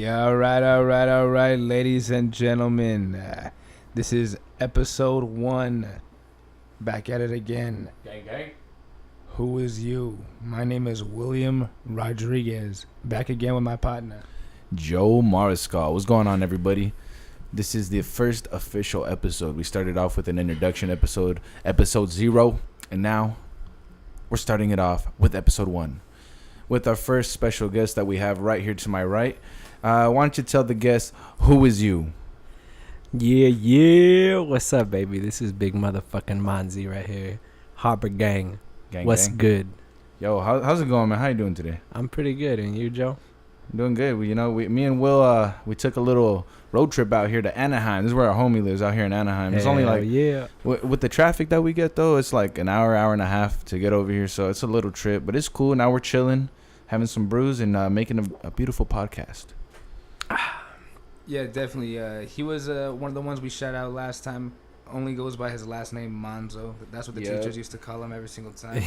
Yeah, all right, ladies and gentlemen. This is episode 1. Back at it again. Gang, gang. Who is you? My name is William Rodriguez. Back again with my partner, Joe Mariscal. What's going on, everybody? This is the first official episode. We started off with an introduction episode 0, and now we're starting it off with episode 1. With our first special guest that we have right here to my right. Why don't you tell the guests, who is you? Yeah. What's up, baby? This is big motherfucking Manzi right here. Harbor Gang. What's good? Yo, how's it going, man? How you doing today? I'm pretty good. And you, Joe? Doing good. Me and Will, we took a little road trip out here to Anaheim. This is where our homie lives, out here in Anaheim. It's only like, with the traffic that we get, though, it's like an hour and a half to get over here. So it's a little trip, but it's cool. Now we're chilling, having some brews, and making a beautiful podcast. Yeah, definitely. He was one of the ones we shout out last time. Only goes by his last name, Manzo. That's what the teachers used to call him every single time.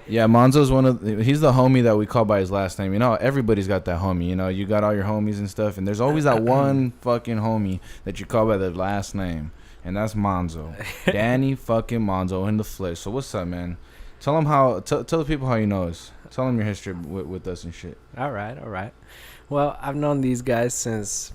Yeah, Manzo's he's the homie that we call by his last name. You know, everybody's got that homie. You know, you got all your homies and stuff, and there's always that one fucking homie that you call by their last name, and that's Manzo. Danny fucking Manzo in the flesh. So what's up, man? Tell the people how you know us. Tell them your history with us and shit. All right. Well, I've known these guys since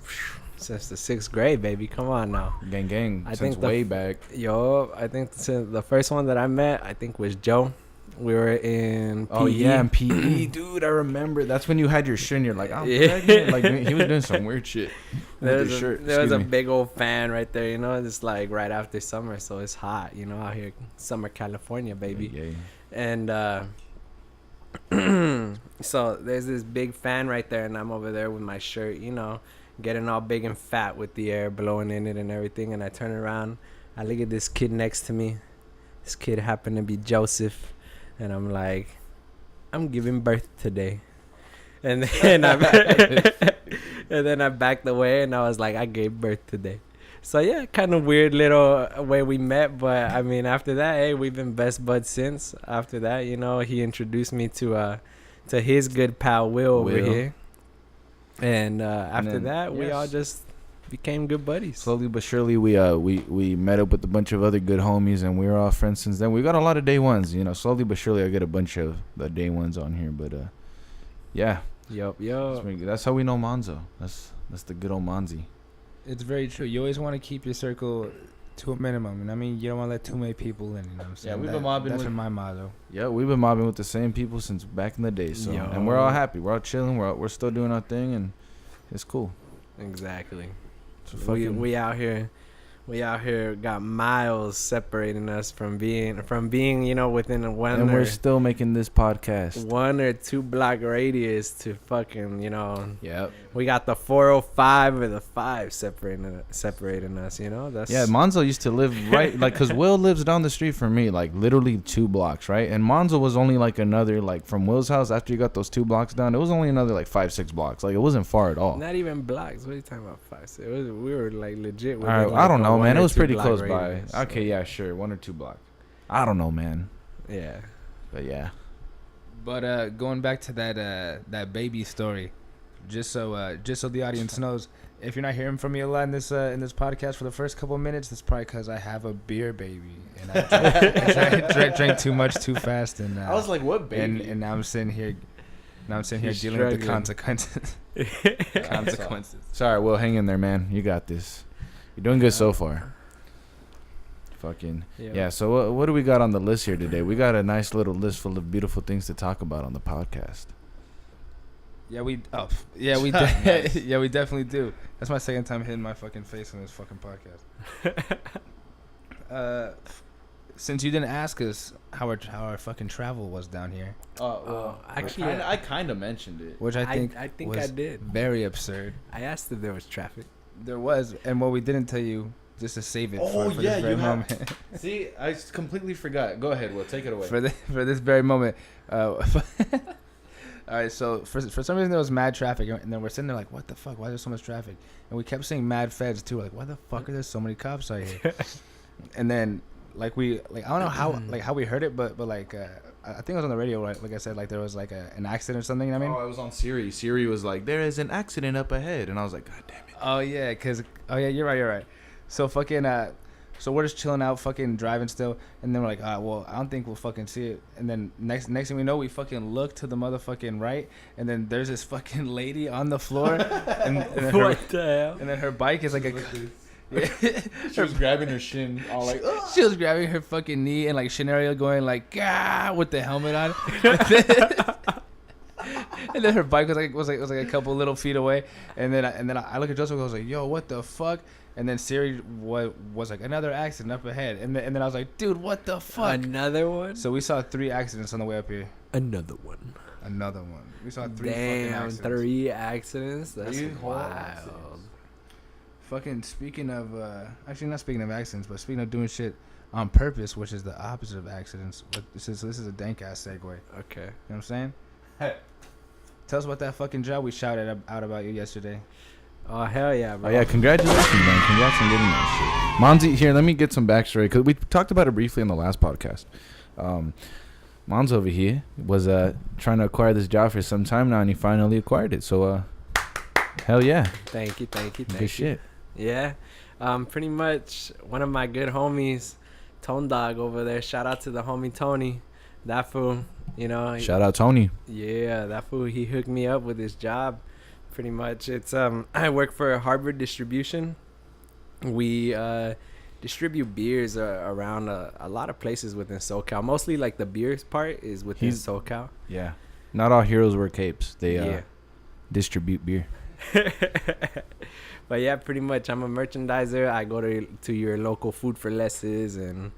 the 6th grade, baby. Come on now. Gang. Since way back. I think since the first one that I met, I think was Joe. We were in PE. Oh, yeah, in PE. Dude, I remember. That's when you had your shirt and you're like, I'm pregnant. Like, he was doing some weird shit. There was a big old fan right there, you know. It's like right after summer, so it's hot, you know, out here. Summer California, baby. Yeah. And so there's this big fan right there, and I'm over there with my shirt, you know, getting all big and fat with the air blowing in it and everything. And I turn around, I look at this kid next to me. This kid happened to be Joseph, and I'm like, I'm giving birth today. And then I backed away, and I was like, I gave birth today. So yeah, kind of weird little way we met, but I mean, after that, hey, we've been best buds since. After that, you know, he introduced me to his good pal Will over here, and after that, we all just became good buddies. Slowly but surely, we met up with a bunch of other good homies, and we were all friends since then. We got a lot of day ones, you know. Slowly but surely, I get a bunch of the day ones on here, but yeah. Yup. That's how we know Manzo. That's the good old Manzi. It's very true. You always want to keep your circle to a minimum. And I mean, you don't want to let too many people in. You know what I'm saying? Yeah, we've been mobbing. That's my motto. Yeah, we've been mobbing with the same people since back in the day. So, and we're all happy. We're all chilling. We're still doing our thing, and it's cool. Exactly. So we out here. We out here got miles separating us from being, you know, within one. And we're still making this podcast. 1 or 2 block radius to fucking, you know. Yep. We got the 405 or the 5 separating us, you know. That's Manzo used to live right, like, because Will lives down the street from me, like, literally 2 blocks, right? And Manzo was only, like, another, like, from Will's house, after you got those 2 blocks down, it was only another, like, 5-6 blocks. Like, it wasn't far at all. Not even blocks. What are you talking about, 5? We were, like, legit. All right, I don't know, man. It was pretty close by. Okay, yeah, sure. 1 or 2 blocks. I don't know, man. Yeah. But, yeah. But going back to that baby story, just so the audience knows, if you're not hearing from me a lot in this podcast for the first couple of minutes, that's probably because I have a beer baby, and I drank too much too fast, and I was like, what baby? And now I'm sitting here dealing with the consequences. Sorry, Will, hang in there, man. You got this. You're doing good so far. Fucking yeah. So what do we got on the list here today? We got a nice little list full of beautiful things to talk about on the podcast. We definitely do. That's my second time hitting my fucking face on this fucking podcast. Since you didn't ask us how our fucking travel was down here. Actually, I kind of mentioned it, which I think I did. Very absurd. I asked if there was traffic. There was, and what we didn't tell you, just to save it for this very moment. See, I completely forgot. Go ahead, Will. Take it away. For this very moment. All right, so for some reason there was mad traffic, and then we're sitting there like, what the fuck? Why is there so much traffic? And we kept seeing mad feds too. Like, why the fuck are there so many cops out here? And then like I don't know how we heard it, but like I think it was on the radio, right? Like I said, like there was like an accident or something. You know what I mean? Oh, I was on Siri. Siri was like, "There is an accident up ahead," and I was like, "God damn it!" Oh yeah, you're right. So fucking so we're just chilling out, fucking driving still, and then we're like, well, I don't think we'll fucking see it. And then next thing we know, we fucking look to the motherfucking right, and then there's this fucking lady on the floor, and then her, What the hell? and then her bike is like a. Yeah. She was grabbing her shin, all like, She was grabbing her fucking knee and like scenario going like with the helmet on. And then her bike was like a couple little feet away, and then I look at Joseph and I was like, yo, what the fuck? And then Siri was like, another accident up ahead, and then I was like, dude, what the fuck? Another one? So we saw 3 accidents on the way up here. Another one. Another one. We saw 3 fucking Damn, accidents. 3 accidents? That's 3 whole wild. accidents. Fucking speaking of, actually not speaking of accidents, but speaking of doing shit on purpose, which is the opposite of accidents. This is a dank ass segue. Okay. You know what I'm saying? Tell us about that fucking job we shouted out about you yesterday. Oh, hell yeah, bro. Oh yeah, congratulations, man! Congrats on getting that shit. Monzi, here, let me get some backstory because we talked about it briefly in the last podcast. Monzo over here was trying to acquire this job for some time now, and he finally acquired it. So, hell yeah! Thank you. Good shit. Yeah. Pretty much one of my good homies, Tone Dog over there. Shout out to the homie Tony. That fool, you know. Shout out Tony. Yeah, that fool, he hooked me up with his job. Pretty much. It's I work for Harvard Distribution. We distribute beers around a lot of places within SoCal. Mostly like the beers part is within SoCal. Yeah. Not all heroes wear capes. They distribute beer. But yeah, pretty much I'm a merchandiser. I go to your local Food for Lesses and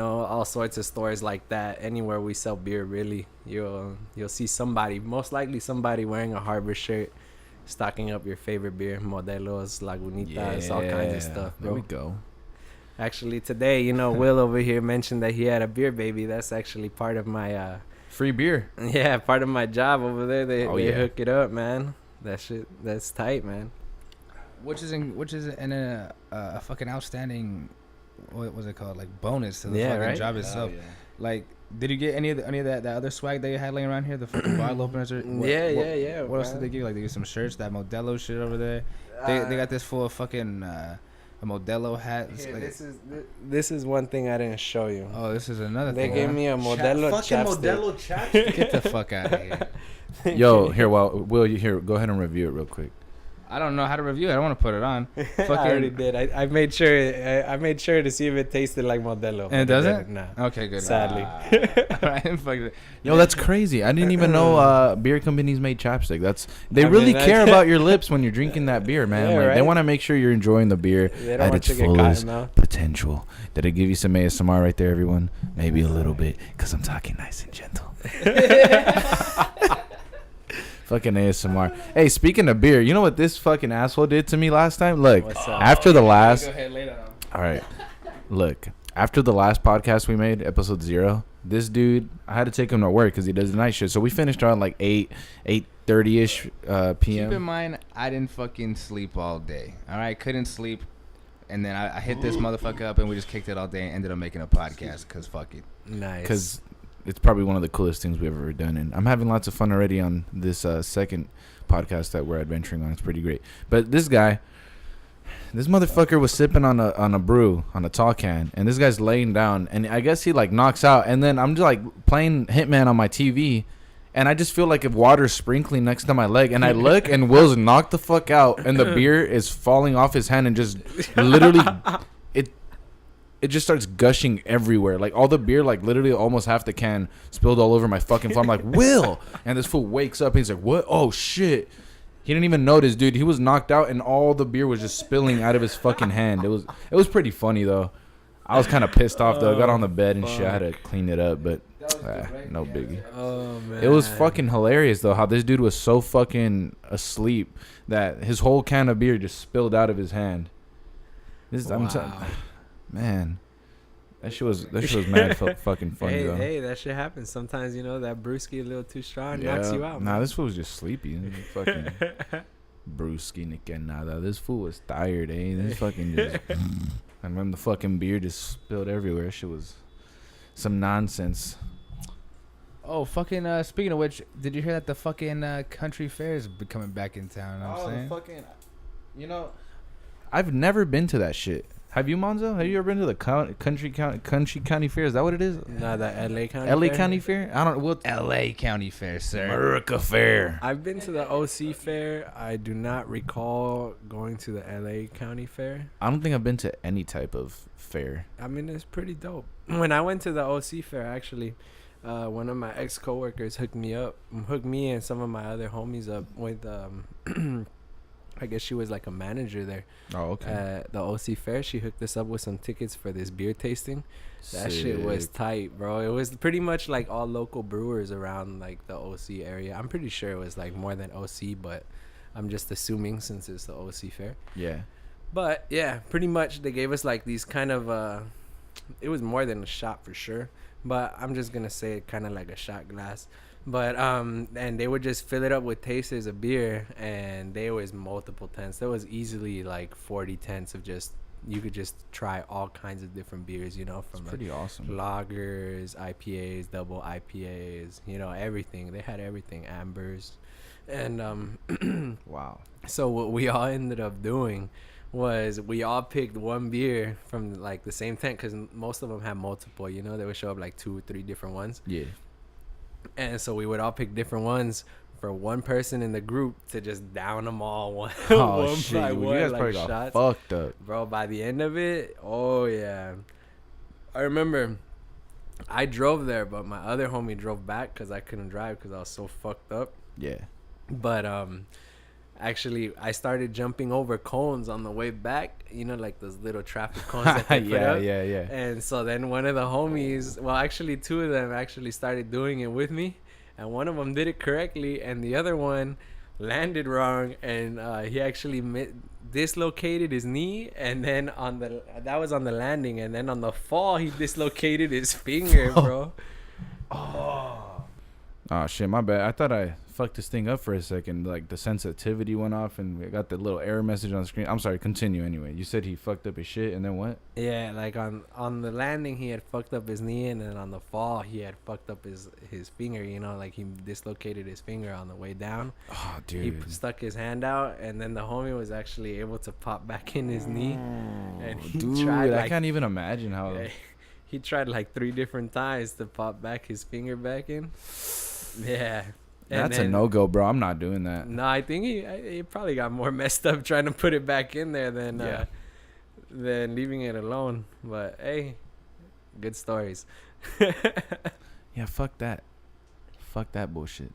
all sorts of stores like that. Anywhere we sell beer, really, you'll see somebody, most likely somebody wearing a Harbor shirt, stocking up your favorite beer, Modelos, Lagunitas, all kinds of stuff, bro. There we go. Actually, today, Will over here mentioned that he had a beer baby. That's actually part of my Free beer. yeah, part of my job over there. They hook it up, man. That shit, that's tight, man. Which is a fucking outstanding, what was it called, like bonus to the fucking job itself. Yeah. Like, did you get any of that other swag that you had laying around here, the fucking bottle openers? Or Yeah. What else did they give you? Like, they give you some shirts, that Modelo shit over there. They got this full of fucking a Modelo hat. Here, like, this is one thing I didn't show you. oh, this is another They thing. gave me a Modelo chapstick. chapstick. Get the fuck out of here. Yo, here, Will, you here? Go ahead and review it real quick. I don't know how to review it. I don't want to put it on. I already did. I made sure. I made sure to see if it tasted like Modelo. And it doesn't? Nah. Okay, good. Sadly. Alright, fuck it. Yo, that's crazy. I didn't even know beer companies made chapstick. They really care about your lips when you're drinking that beer, man. Yeah, like, right? They want to make sure you're enjoying the beer They don't at want its you to get caught fullest in mouth. potential. Did I give you some ASMR right there, everyone? Maybe a little bit, because I'm talking nice and gentle. Fucking ASMR. Hey, speaking of beer, you know what this fucking asshole did to me last time? Look, What's up? after the last... Go ahead, lay that on. All right. Look, after the last podcast we made, episode 0, this dude, I had to take him to work because he does the night shift. So we finished around like 8:30ish p.m. Keep in mind, I didn't fucking sleep all day. All right, couldn't sleep. And then I hit this motherfucker up and we just kicked it all day and ended up making a podcast because fuck it. Nice. Because it's probably one of the coolest things we've ever done. And I'm having lots of fun already on this second podcast that we're adventuring on. It's pretty great. But this motherfucker was sipping on a brew, on a tall can. And this guy's laying down. And I guess he like knocks out. And then I'm just like playing Hitman on my TV. And I just feel like if water's sprinkling next to my leg. And I look and Will's knocked the fuck out. And the beer is falling off his hand and just literally... It just starts gushing everywhere. Like, all the beer, like, literally almost half the can spilled all over my fucking floor. I'm like, Will! And this fool wakes up and he's like, what? Oh, shit. He didn't even notice, dude. He was knocked out and all the beer was just spilling out of his fucking hand. It was pretty funny, though. I was kind of pissed off, though. I got on the bed and shit. I had to clean it up, but no biggie. Oh, man. It was fucking hilarious, though, how this dude was so fucking asleep that his whole can of beer just spilled out of his hand. Man, that shit was mad fucking funny, though. Hey, that shit happens. Sometimes, that brewski a little too strong knocks you out. Nah, this fool was just sleepy. Fucking brewski ni que nada. This fool was tired, eh? This fucking just... And when the fucking beer just spilled everywhere, shit was some nonsense. Oh, fucking, speaking of which, did you hear that the fucking country fair is coming back in town? You know what I'm saying? Fucking, I've never been to that shit. Have you, Monzo? Have you ever been to the country county fair? Is that what it is? No, the LA County LA Fair? County Fair? I don't. What? LA County Fair, sir. America Fair. I've been to the OC Fair. I do not recall going to the LA County Fair. I don't think I've been to any type of fair. I mean, it's pretty dope. When I went to the OC Fair, actually, one of my ex-coworkers hooked me and some of my other homies up with, I guess she was like a manager there. Oh, okay. At the OC Fair, she hooked us up with some tickets for this beer tasting. That shit was tight, bro. It was pretty much like all local brewers around like the OC area. I'm pretty sure it was like more than OC, but I'm just assuming since it's the OC Fair. Yeah. But yeah, pretty much they gave us like these kind of it was more than a shot for sure, but I'm just gonna say it kind of like a shot glass. But and they would just fill it up with tasters of beer, and there was multiple tents. There was easily like 40 tents of just, you could just try all kinds of different beers, you know, from It's pretty awesome. lagers, IPAs, double IPAs, you know, everything. They had everything, ambers. And Wow. so what we all ended up doing was we all picked one beer from like the same tent, because most of them had multiple, you know, they would show up like 2 or 3 different ones. Yeah. And so we would all pick different ones for one person in the group to just down them all one, Oh one shit! by You one, guys like probably got shots. fucked up. Bro, by the end of it, oh yeah. I remember I drove there, but my other homie drove back because I couldn't drive because I was so fucked up. Yeah. But actually, I started jumping over cones on the way back. You know, like those little traffic cones that they put up. Yeah. And so then one of the homies, well, actually 2 of them actually started doing it with me, and one of them did it correctly, and the other one landed wrong, and he actually dislocated his knee, and then that was on the landing, and then on the fall he dislocated his finger, bro. Oh shit! My bad. I thought I fucked this thing up for a second. Like the sensitivity went off, and we got the little error message on the screen. I'm sorry. Continue anyway. You said he fucked up his shit, and then what? Yeah, like on the landing he had fucked up his knee, and then on the fall he had fucked up his finger, you know, like he dislocated his finger on the way down. Oh, dude. He stuck his hand out, and then the homie was actually able to pop back in his knee, and he Dude, tried I like, can't even imagine how. he tried like 3 different times to pop back his finger back in. Yeah. And That's a no-go, bro. I'm not doing that. No, I think he probably got more messed up trying to put it back in there than leaving it alone. But hey, good stories. Yeah, fuck that. Fuck that bullshit.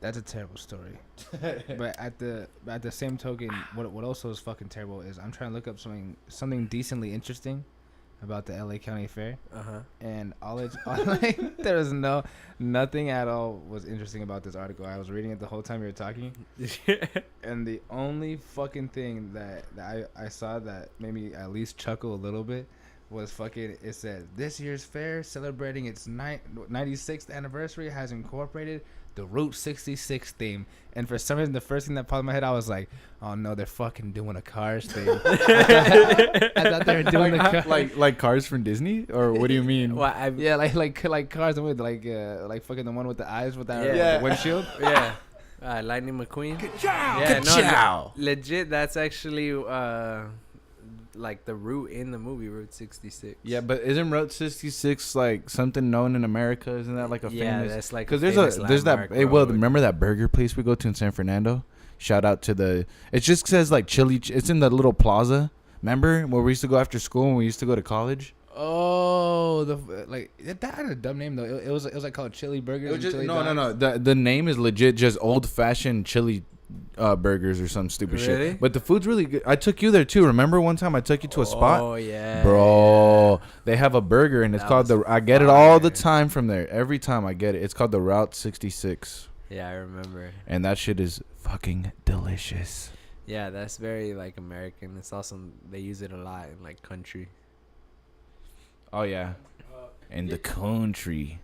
That's a terrible story. But at the same token, what also is fucking terrible is I'm trying to look up something decently interesting about the LA County Fair, and there was nothing at all was interesting about this article. I was reading it the whole time you were talking, and the only fucking thing that I saw that made me at least chuckle a little bit was fucking, it said this year's fair celebrating its 96th anniversary has incorporated the Route 66 theme. And for some reason, the first thing that popped in my head, I was like, oh no, they're fucking doing a Cars thing. I thought they were doing like Cars from Disney, or what do you mean? Well, yeah, like Cars with like fucking the one with the eyes with that windshield. Yeah. Lightning McQueen. Ka-chow! Legit, that's actually like the route in the movie, Route 66. Yeah, but isn't Route 66 like something known in America? Isn't that like a famous? Yeah, that's like because there's that. Hey, well, remember that burger place we go to in San Fernando? Shout out to the. It just says like chili. It's in the little plaza. Remember where we used to go after school when we used to go to college? Oh, that had a dumb name though. It was like called Chili Burgers. It was just, no. The name is legit just old fashioned chili burgers or some stupid shit. But the food's really good. I took you there too. Remember one time I took you to a spot? Oh yeah, bro. They have a burger and it's called I get it all the time from there. Every time I get it, it's called the Route 66. Yeah, I remember. And that shit is fucking delicious. Yeah, that's very like American. It's also, they use it a lot in like country. Oh yeah, in the country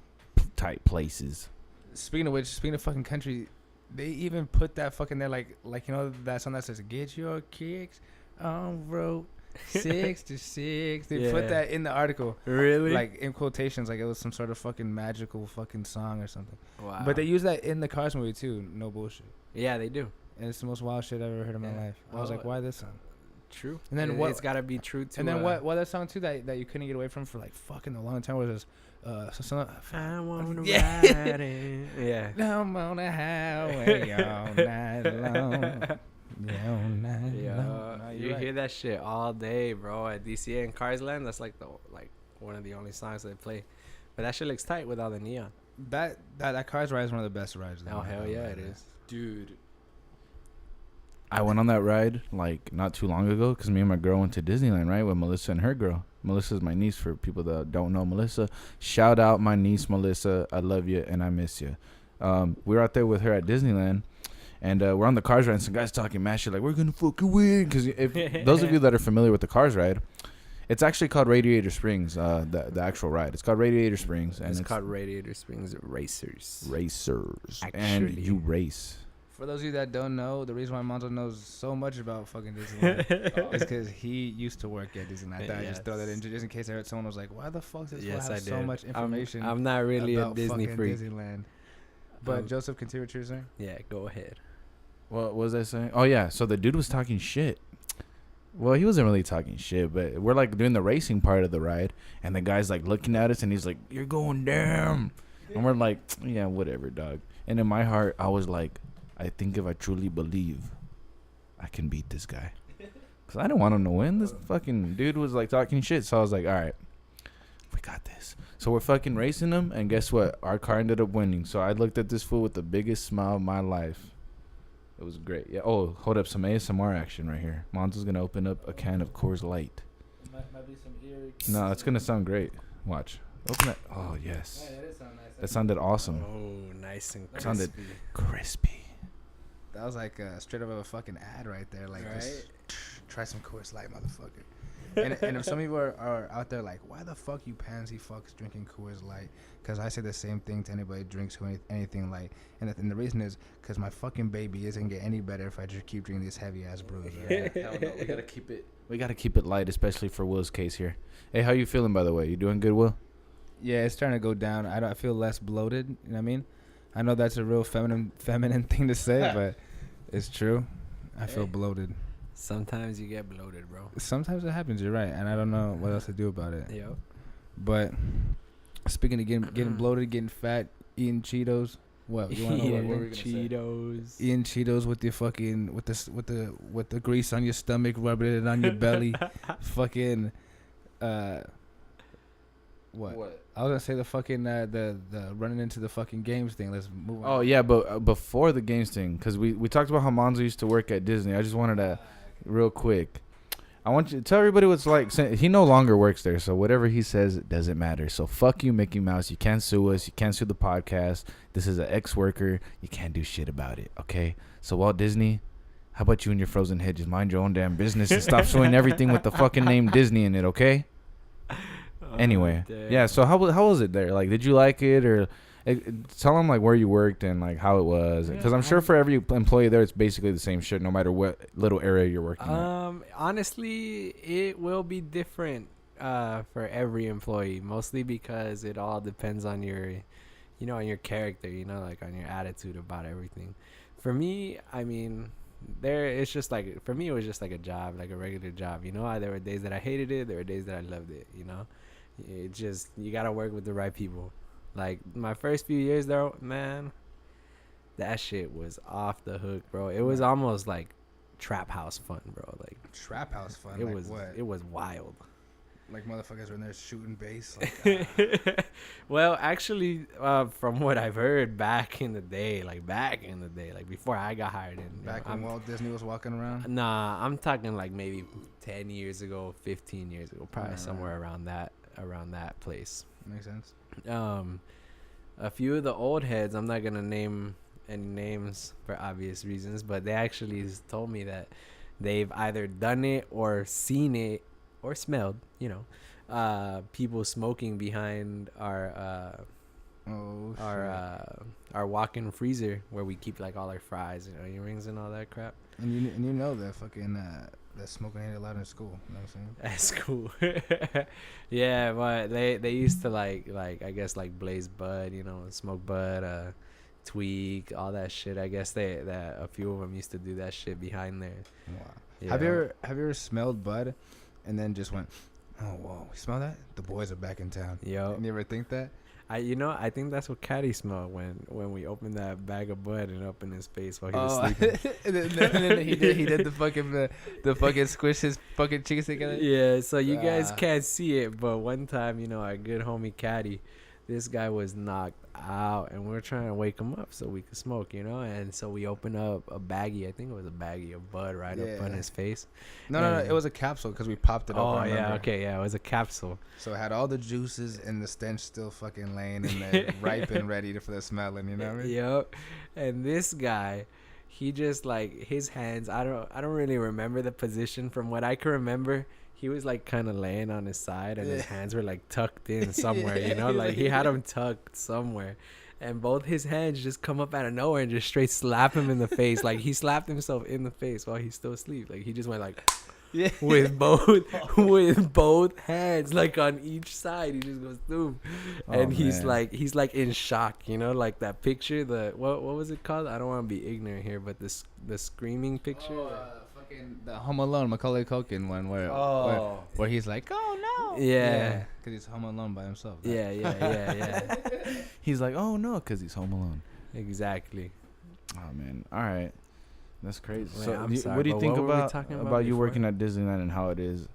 type places. Speaking of fucking country, they even put that fucking there like you know that song that says "Get your kicks on road." 66. They Yeah. put that in the article, Really? like in quotations, like it was some sort of fucking magical fucking song or something. Wow. But they use that in the Cars movie too. No bullshit. Yeah, they do. And it's the most wild shit I've ever heard in my Yeah. life. I was like, why this song? True. And then what? It's gotta be true to. And then what other song too that you couldn't get away from for like fucking a long time was this I wanna Yeah. ride it. Yeah. I'm on the highway all night long. Yeah, all night long. Yeah, No, you're you right. hear that shit all day, bro. At DCA and Cars Land, that's like one of the only songs they play. But that shit looks tight with all the neon. That Cars ride is one of the best rides. Oh hell yeah, it is. Dude. I went on that ride like not too long ago because me and my girl went to Disneyland, right, with Melissa and her girl. Melissa's my niece, for people that don't know Melissa. Shout out my niece Melissa. I love you and I miss you. We were out there with her at Disneyland, and we're on the Cars ride. And some guys talking mad shit like, we're gonna fucking win. Because if those of you that are familiar with the Cars ride, it's actually called Radiator Springs. The actual ride. It's called Radiator Springs, and It's called Radiator Springs Racers. Racers, and Actually. you race. For those of you that don't know, the reason why Monzo knows so much about fucking Disneyland is because he used to work at Disneyland. I thought I'd just throw that in just in case I heard someone was like, why the fuck does this fool have so much information I'm not really a about Disney fucking freak. Disneyland? But Joseph, continue what you were saying. Yeah, go ahead. What was I saying? Oh yeah, so the dude was talking shit. Well, he wasn't really talking shit, but we're like doing the racing part of the ride, and the guy's like looking at us, and he's like, "You're going down," and we're like, "Yeah, whatever, dog." And in my heart, I was like, I think if I truly believe, I can beat this guy, because I didn't want him to win. This fucking dude was like talking shit, so I was like, all right, we got this. So we're fucking racing him, and guess what? Our car ended up winning. So I looked at this fool with the biggest smile of my life. It was great. Yeah. Oh, hold up, some ASMR action right here. Monzo's gonna open up a can of Coors Light. Might be some ear. No, it's gonna sound great. Watch. Open it. Oh yes, that sounded awesome. Oh, nice and crispy. Sounded crispy. That was like straight up of a fucking ad right there. Like, Right? just try some Coors Light, motherfucker. And if some people are out there like, why the fuck you pansy fucks drinking Coors Light? Because I say the same thing to anybody who drinks anything light. And the reason is because my fucking baby isn't get any better if I just keep drinking these heavy ass brews. Right? Hell no, we gotta keep it. We gotta keep it light, especially for Will's case here. Hey, how you feeling, by the way? You doing good, Will? Yeah, it's starting to go down. I feel less bloated. You know what I mean? I know that's a real feminine thing to say, but it's true. I feel bloated. Sometimes you get bloated, bro. Sometimes it happens. You're right, and I don't know what else to do about it. Yep. But speaking of getting bloated, getting fat, eating Cheetos. What you want to know? What were we gonna say? Cheetos. Eating Cheetos with your fucking with the grease on your stomach, rubbing it on your belly, fucking. What? I was gonna say the fucking the running into the fucking games thing. Let's move on. Oh yeah, but before the games thing, because we talked about how Monzo used to work at Disney. I just wanted to, real quick, I want you to tell everybody what's like. He no longer works there, so whatever he says, it doesn't matter. So fuck you, Mickey Mouse. You can't sue us. You can't sue the podcast. This is an ex-worker. You can't do shit about it, okay? So Walt Disney, how about you and your frozen head? Just mind your own damn business and stop suing everything with the fucking name Disney in it, okay? Anyway, yeah. So how was it there? Like, did you like it, or tell them like where you worked and like how it was? Because I'm sure for every employee there, it's basically the same shit, no matter what little area you're working at. Honestly, it will be different for every employee, mostly because it all depends on your, on your character, like on your attitude about everything. For me, I mean, it's just like, for me, it was just like a job, like a regular job. There were days that I hated it, there were days that I loved it. It just, you gotta work with the right people. Like my first few years though, man, that shit was off the hook, bro. It was almost like trap house fun, bro. Like trap house fun. It like was what? It was wild. Like motherfuckers were in there shooting bass. Like, Well, actually, from what I've heard back in the day, like before I got hired in. Back when Walt Disney was walking around? Nah, I'm talking like maybe 10 years ago, 15 years ago, probably somewhere around that place. Makes sense. A few of the old heads, I'm not gonna name any names for obvious reasons, but they actually told me that they've either done it or seen it or smelled, people smoking behind our walk-in freezer where we keep like all our fries and onion rings and all that crap. And you know that fucking that smoking ain't allowed in school. You know what I'm saying? That's cool. Yeah, but they used to like I guess like blaze bud, you know, smoke bud, tweak, all that shit. I guess that a few of them used to do that shit behind there. Wow. Yeah. Have you ever smelled bud, and then just went, oh whoa, you smell that? The boys are back in town. Yo, And you ever think that? I think that's what Caddy smelled when we opened that bag of bud and up in his face while he was sleeping. and then he did the fucking squish his fucking cheeks together. Yeah, so you guys can't see it, but one time, you know, our good homie Caddy, this guy was knocked out, and we were trying to wake him up so we could smoke, you know, and so we opened up a baggie. I think it was a baggie of bud right up on his face. No, it was a capsule because we popped it up. Oh yeah, okay, yeah, it was a capsule. So it had all the juices and the stench still fucking laying in there, ripe and ready for the smelling. You know what I mean? Yep. And this guy, he just like his hands. I don't really remember the position. From what I can remember, he was like kind of laying on his side, and his hands were like tucked in somewhere. You know, like he had them tucked somewhere. And both his hands just come up out of nowhere and just straight slap him in the face. Like he slapped himself in the face while he's still asleep. Like he just went like. Yeah. with both hands, like on each side, he just goes boom, and he's like in shock, you know, like that picture. The what was it called? I don't want to be ignorant here, but the screaming picture. Fucking the Home Alone, Macaulay Culkin one where he's like, oh no, Yeah, because he's home alone by himself. Yeah. He's like, oh no, because he's home alone. Exactly. Oh man, all right. That's crazy. Man, So, I'm sorry, what do you but think what were we about talking you about before? working at Disneyland and how it is?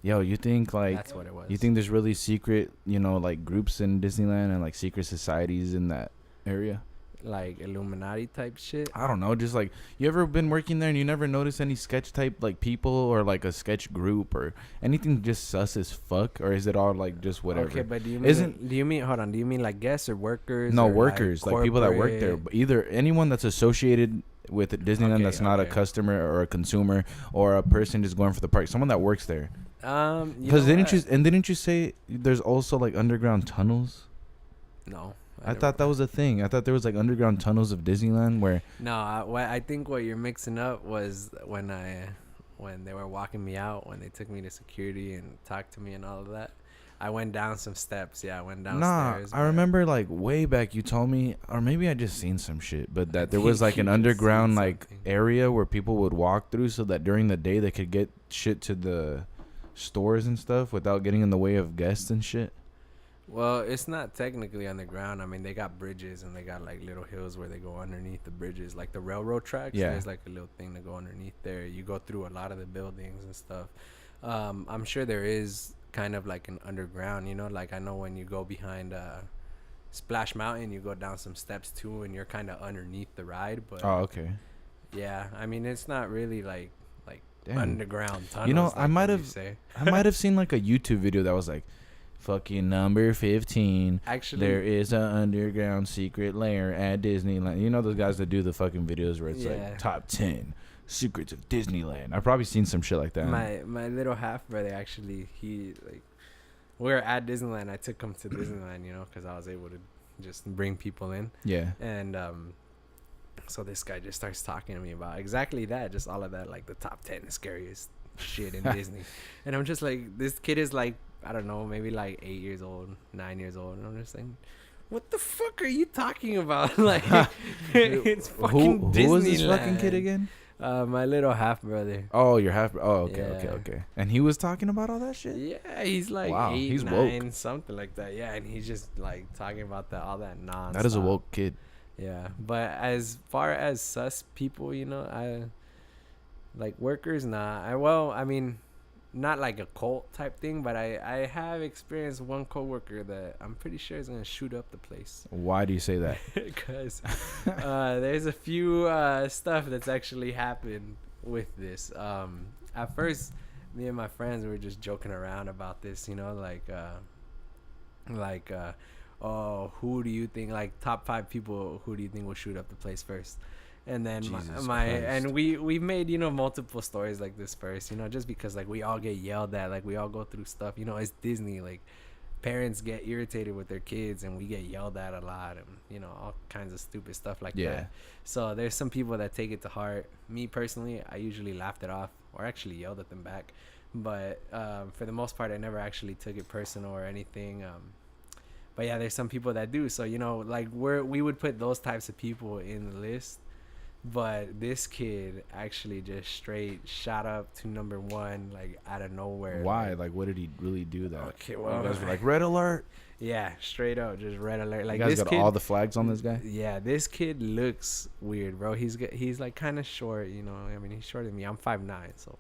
Yo, you think like That's what it was. you think there's really secret, you know, like groups in Disneyland and like secret societies in that area? like Illuminati type shit? I don't know. Just like you ever been working there and you never notice any sketch type like people or like a sketch group or anything just sus as fuck, or is it all like just whatever? Okay, but do you mean hold on? Do you mean like guests or workers? No, or workers, like people that work there. corporate? Either anyone that's associated with Disneyland that's not a customer or a consumer or a person just going for the park. Someone that works there. Because didn't you say there's also like underground tunnels? No. I thought that was a thing. I thought there was like underground tunnels of Disneyland where. No, I think what you're mixing up was when they were walking me out, when they took me to security and talked to me and all of that. I went down some steps. Yeah, I went downstairs. Nah, I remember like way back you told me, or maybe I just seen some shit, but that there was like an underground like area where people would walk through so that during the day they could get shit to the stores and stuff without getting in the way of guests and shit. Well, it's not technically underground. I mean, they got bridges and they got like little hills where they go underneath the bridges, like the railroad tracks. Yeah. There's like a little thing to go underneath there. You go through a lot of the buildings and stuff. I'm sure there is kind of like an underground, you know, like I know when you go behind Splash Mountain, you go down some steps too, and you're kind of underneath the ride. But okay. Yeah, I mean, it's not really like Damn. underground tunnels. You know, like I might have seen like a YouTube video that was like, fucking number 15. Actually, there is an underground secret lair at Disneyland. You know those guys that do the fucking videos where it's like top 10 secrets of Disneyland. I've probably seen some shit like that. My little half brother, actually, he like, we were at Disneyland. I took him to Disneyland, you know, because I was able to just bring people in. Yeah. And so this guy just starts talking to me about exactly that, just all of that, like the top 10 scariest shit in Disney. And I'm just like, this kid is like, I don't know, maybe like 8 years old, 9 years old, and I'm just like, what the fuck are you talking about? Like, it's fucking Disneyland. Who was this fucking kid again? My little half brother. Oh, your half. Oh, okay, Yeah. okay. And he was talking about all that shit. Yeah, he's like Wow, 8, he's 9, woke. something like that. Yeah, and he's just like talking about all that nonsense. That is a woke kid. Yeah, but as far as sus people, you know, I like workers. Nah, I mean, not like a cult type thing, but I have experienced one coworker that I'm pretty sure is gonna shoot up the place. Why do you say that? Because there's a few stuff that's actually happened with this. At first, me and my friends were just joking around about this, you know, oh, who do you think, like top 5 people, who do you think will shoot up the place first? And then we made, you know, multiple stories like this first, you know, just because like we all get yelled at, like we all go through stuff, you know, it's Disney, like parents get irritated with their kids and we get yelled at a lot and, you know, all kinds of stupid stuff like that. So there's some people that take it to heart. Me personally, I usually laughed it off. or actually yelled at them back. But for the most part, I never actually took it personal or anything. But yeah, there's some people that do. So, you know, like we would put those types of people in the list. But this kid actually just straight shot up to number 1, like out of nowhere. Why? Like, what did he really do that? Okay, well, you guys were like, red alert. Yeah, straight up, just red alert. Like, you guys this got kid, all the flags on this guy? Yeah, this kid looks weird, bro. He's like kind of short, you know. I mean, he's shorter than me. I'm 5'9", so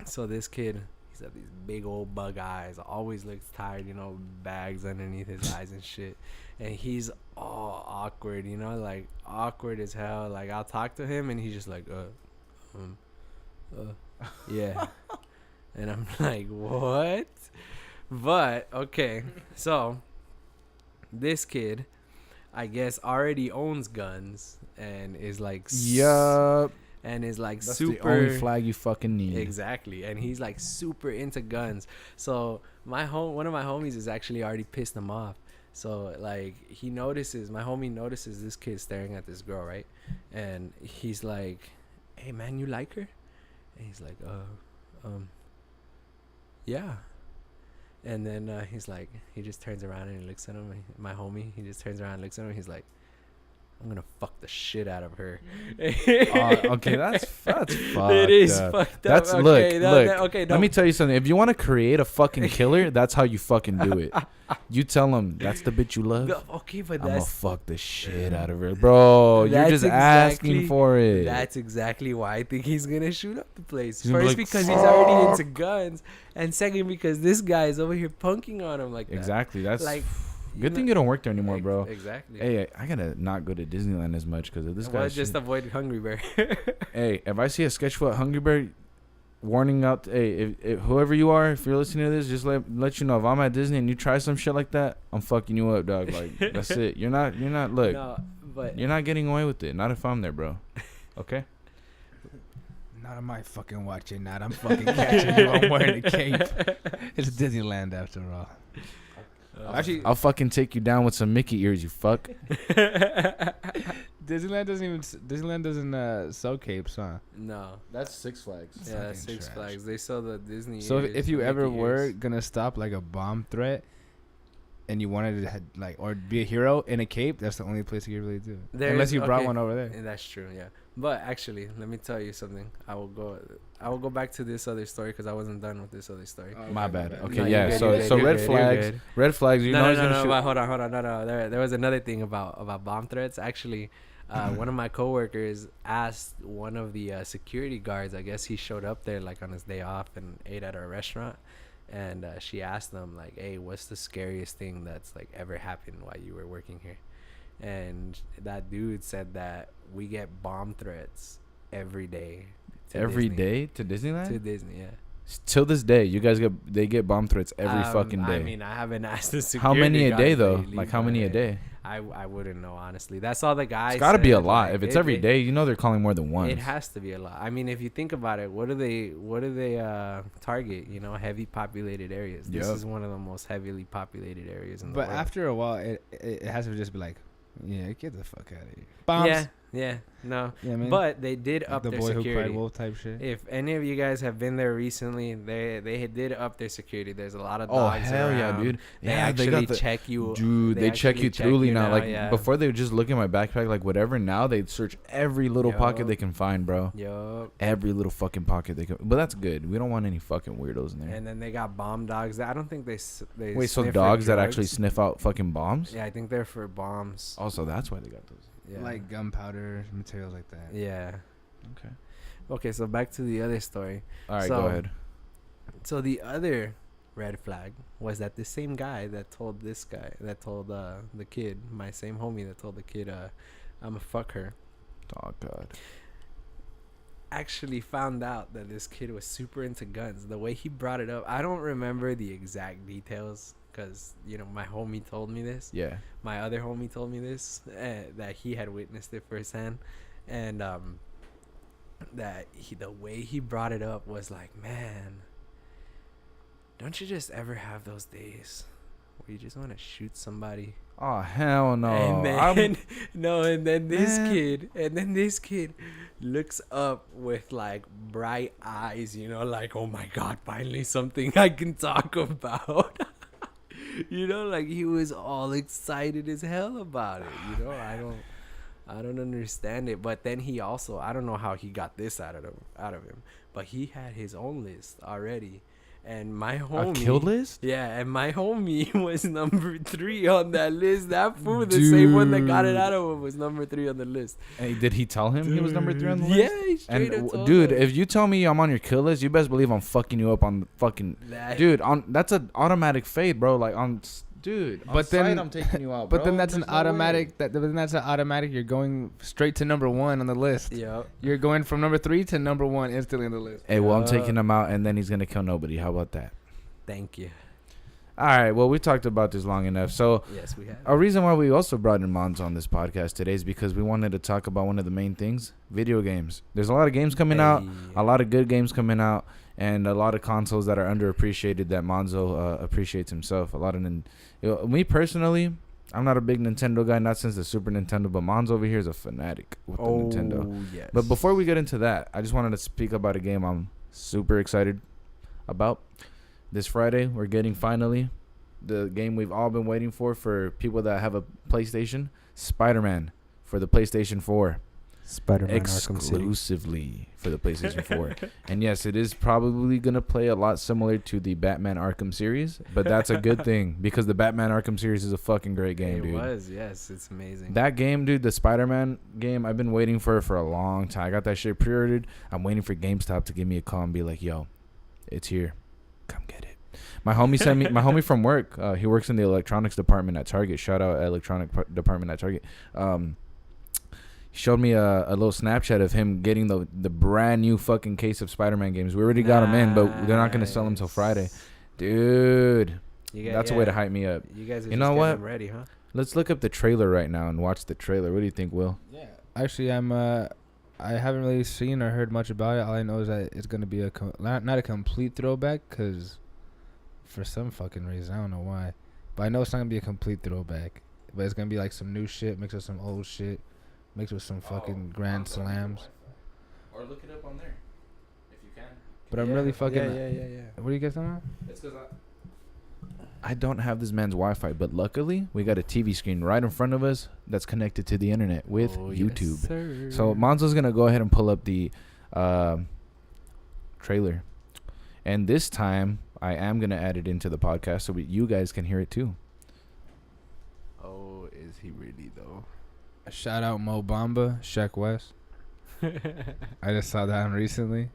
so this kid, he's got these big old bug eyes. Always looks tired, you know, bags underneath his eyes and shit. And he's all awkward, you know, like awkward as hell. Like, I'll talk to him and he's just like, yeah. And I'm like, what? But okay, so this kid, I guess, already owns guns and is like, yup. And is like That's super. the only flag you fucking need. Exactly, and he's like super into guns. So one of my homies is actually already pissed him off. So like my homie notices this kid staring at this girl, right? And he's like, "Hey man, you like her?" And he's like, yeah. And then he's like, he just turns around and he looks at him. My homie, he just turns around and looks at him. And he's like, I'm gonna fuck the shit out of her. Okay, that's fucked. It is fucked up. That's okay, look. Okay, let me tell you something. If you want to create a fucking killer, that's how you fucking do it. You tell him that's the bitch you love. Okay, but I'm gonna fuck the shit out of her, bro. You're just asking for it. That's exactly why I think he's gonna shoot up the place. He's gonna First, be like, because he's already into guns, and second, because this guy is over here punking on him like that. Exactly. That's like. Good thing you don't work there anymore, bro. Exactly. Hey, I gotta not go to Disneyland as much because of this guy. Just avoid Hungry Bear. Hey, if I see a Sketchfoot Hungry Bear, warning out. Hey, if whoever you are, if you're listening to this, just let you know. If I'm at Disney and you try some shit like that, I'm fucking you up, dog. Like, that's it. You're not. Look, no, but you're not getting away with it. Not if I'm there, bro. Okay. Not on my fucking watch, you're not. I'm fucking catching you. I'm wearing a cape. It's Disneyland after all. Actually, I'll fucking take you down with some Mickey ears, you fuck. Disneyland doesn't sell capes, huh? No. That's Six Flags. Yeah, Fucking Six trash. Flags. They sell the Disney. So ears, if you the ever Mickey were ears. gonna stop like a bomb threat, and you wanted to or be a hero in a cape, that's the only place you could really do it. Unless you brought one over there. And that's true, yeah. But actually, let me tell you something. I will go back to this other story because I wasn't done with this other story. My bad. Okay, No, yeah. you're so good, so you're red good, flags. you're good. Red flags. You know he's gonna shoot. But hold on. No. There was another thing about bomb threats. Actually, one of my coworkers asked one of the security guards. I guess he showed up there like on his day off and ate at our restaurant. And she asked them like, "Hey, what's the scariest thing that's like ever happened while you were working here?" And that dude said that we get bomb threats every day. Every Disney. day to Disneyland? To Disney, yeah. Till this day, you guys they get bomb threats every fucking day. I mean, I haven't asked the security how many a day guards though? lately, Like how many a but day? I wouldn't know, honestly. That's all the guys. It's got to be a said, lot. like, If it's every day, you know they're calling more than once. It has to be a lot. I mean, if you think about it, what do they target? You know, heavy populated areas. This Yep. is one of the most heavily populated areas in the But world. after a while, it has to just be like, yeah, get the fuck out of here. Bombs. Yeah, no. Yeah, I mean, But they did up the their boy who security. cried wolf type shit. If any of you guys have been there recently, they did up their security. There's a lot of Oh dogs hell yeah, around. dude! They Yeah, they actually got the check you. dude. They check actually you thoroughly now. Like yeah. before, they would just look in my backpack, like whatever. Now they search every little pocket Yup. they can find, bro. Yup. Every little fucking pocket they can. But that's good. We don't want any fucking weirdos in there. And then they got bomb dogs. I don't think they Wait, so sniff for dogs that drugs. actually sniff out fucking bombs? Yeah, I think they're for bombs. Also, that's why they got those. Yeah. Like gunpowder materials like that. Yeah. Okay. Okay, so back to the other story. All right, So- go ahead. So the other red flag was that the same guy that told the kid, my same homie that told the kid, I'ma fuck her, Oh god. actually found out that this kid was super into guns. The way he brought it up, I don't remember the exact details because, you know, my homie told me this. Yeah. My other homie told me this, that he had witnessed it firsthand. And the way he brought it up was like, man, don't you just ever have those days where you just want to shoot somebody? Oh hell no. And man, no, and then this Man. kid looks up with like bright eyes, you know, like, oh my God, finally something I can talk about. You know, like he was all excited as hell about it. You know, I don't understand it. But then he also, I don't know how he got this out of him, but he had his own list already. And my homie, A kill list? yeah, and my homie was number 3 on that list. That fool, the same one that got it out of him, was number 3 on the list. Hey, did he tell him he was number 3 on the list? Yeah, he straight up told Dude, him. if you tell me I'm on your kill list, you best believe I'm fucking you up on the fucking. Dude, that's an automatic fade, bro. Like on. Dude, But then- sight, I'm taking you out, But bro. then that's an There's no way. automatic. Then that's an automatic. You're going straight to number 1 on the list. Yep. You're going from number 3 to number 1 instantly on the list. Hey, well, I'm taking him out, and then he's gonna kill nobody. How about that? Thank you. All right. Well, we talked about this long enough. So, Yes, we have. a reason why we also brought in Manzo on this podcast today is because we wanted to talk about one of the main things: video games. There's a lot of games coming out, a lot of good games coming out, and a lot of consoles that are underappreciated that Manzo appreciates himself. A lot of me personally, I'm not a big Nintendo guy, not since the Super Nintendo, but Manzo over here is a fanatic with the Nintendo. Yes. But before we get into that, I just wanted to speak about a game I'm super excited about. This Friday, we're getting finally the game we've all been waiting for people that have a PlayStation, Spider-Man for the PlayStation 4. Spider-Man Arkham City. Exclusively for the PlayStation 4. And yes, it is probably going to play a lot similar to the Batman Arkham series, but that's a good thing because the Batman Arkham series is a fucking great game, dude. It was, yes. It's amazing. That game, dude, the Spider-Man game, I've been waiting for a long time. I got that shit pre-ordered. I'm waiting for GameStop to give me a call and be like, yo, it's here. Come get it. My homie sent me, my homie from work, he works in the electronics department at Target. Shout out department at Target. He showed me a little Snapchat of him getting the brand new fucking case of Spider-Man games. We already got them in, but they're not going to sell them till Friday. Dude, that's a way to hype me up. You guys are You know what? ready, huh? Let's look up the trailer right now and watch the trailer. What do you think, Will? Yeah. Actually, I haven't really seen or heard much about it. All I know is that it's gonna be not a complete throwback, cause for some fucking reason I don't know why, but I know it's not gonna be a complete throwback. But it's gonna be like some new shit mixed with some old shit, mixed with some fucking grand slams. Or look it up on there, if you can. But I'm really fucking. Yeah. What are you guys talking about? It's because I don't have this man's Wi-Fi, but luckily we got a TV screen right in front of us that's connected to the internet with YouTube. Yes, So Monzo's gonna go ahead and pull up the trailer, and this time I am gonna add it into the podcast so you guys can hear it too. Oh, is he really though? Shout out Mo Bamba, Sheck West. I just saw that one recently,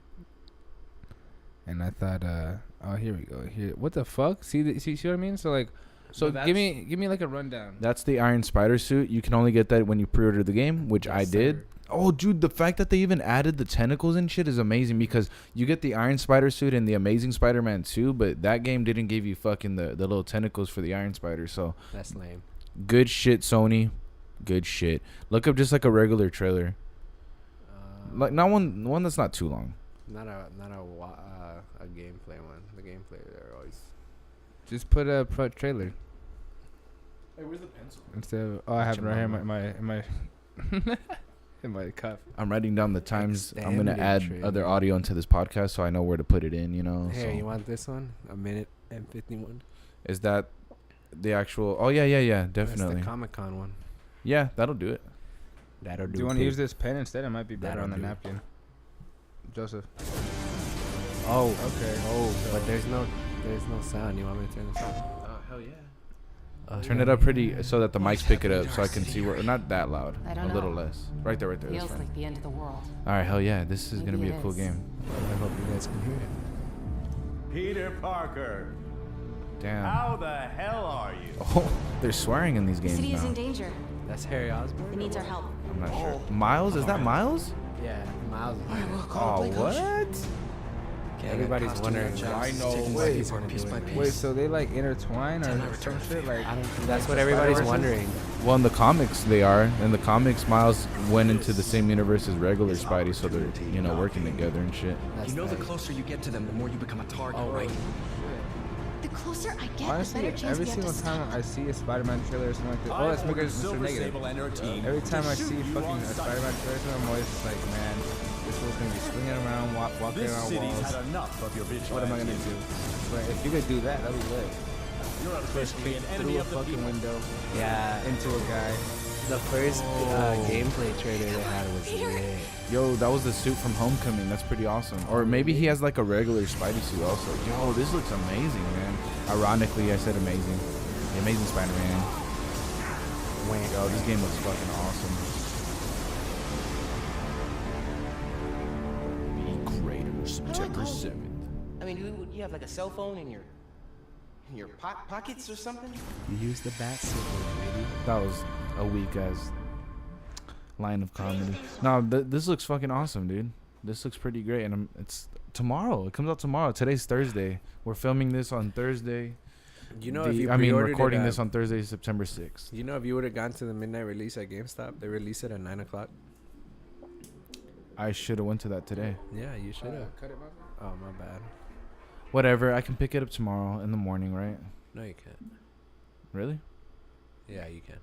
and I thought, oh, here we go. Here, what the fuck? See what I mean? So No, give me like a rundown. That's the Iron Spider suit. You can only get that when you pre-order the game, which I did. Oh, dude, the fact that they even added the tentacles and shit is amazing because you get the Iron Spider suit and the Amazing Spider-Man 2, but that game didn't give you fucking the little tentacles for the Iron Spider. So That's lame. good shit, Sony. Good shit. Look up just like a regular trailer, like not one that's not too long. Not a gameplay one. The gameplay they're always. Just put a trailer Hey, where's the pencil? instead of. Oh, I have it right here in my in my cuff. I'm writing down the times. I'm gonna Extended add trailer. other audio into this podcast so I know where to put it in. You know. Hey, so. you want this one? 1:51. Is that the actual? Oh yeah, definitely. That's the Comic-Con one. Yeah, that'll do it. That'll do. Do you want to use this pen instead? It might be better That'll on the do. napkin. Joseph. Oh, Okay. oh, but there's no sound. You want me to turn this on? Oh hell yeah. Turn Turn it up pretty so that the mics pick it up so I can see where. Not that loud. I A don't little know. less. Right there. That's Feels fine. like the end of the world. All right, hell yeah. This is gonna Maybe be a it cool is. game. I hope you guys can hear it. Peter Parker, Damn. how the hell are you? Oh, they're swearing in these The games city is in now. danger. That's Harry Osborn. It needs our help. I'm not sure. Miles? Is that Miles? Yeah, Miles. Oh, what? Everybody's wondering. I know. Wait, Wait, Wait, so they like intertwine or some shit? Like, I don't. That's what everybody's Spider-Verses? wondering. Well, in the comics, they are. In the comics, Miles went into the same universe as regular Spidey, so they're, working together and shit. That's You know, the nice. closer you get to them, the more you become a target, Oh, right? The closer I get, Honestly, the better chance every we have single to time stop. I see a Spider-Man trailer or something like that, I oh, let's make ordered it Mr. Silver Negative. Sable and her team Every time to I shoot see you fucking on a sight. Spider-Man trailer, I'm always just like, man, this fool's gonna be swinging around, walking This around city's walls. had enough of your vigilante. What am I gonna do? But if you could do that, that'd be lit. You're officially an enemy Through a of the fucking people. window Yeah, into a guy. the first gameplay trailer they had was lit. Yo, that was the suit from Homecoming. That's pretty awesome. Or maybe he has like a regular Spidey suit also. Yo, this looks amazing, man. Ironically, I said amazing. The Amazing Spider-Man. Yo, this game looks fucking awesome. Be greater, September 7th. I mean, you have like a cell phone in your pockets or something? You use the bat signal, baby. That was a weak ass line of comedy. No, this looks fucking awesome, dude. This looks pretty great, and it's tomorrow. It comes out tomorrow. Today's Thursday. We're filming this on Thursday. You know, if you recording it, this on Thursday, September 6th. You know, if you would have gone to the midnight release at GameStop, they release it at 9 o'clock. I should have went to that today. Yeah, you should have. Cut it, man. Oh, my bad. Whatever. I can pick it up tomorrow in the morning, right? No, you can't. Really? Yeah, you can.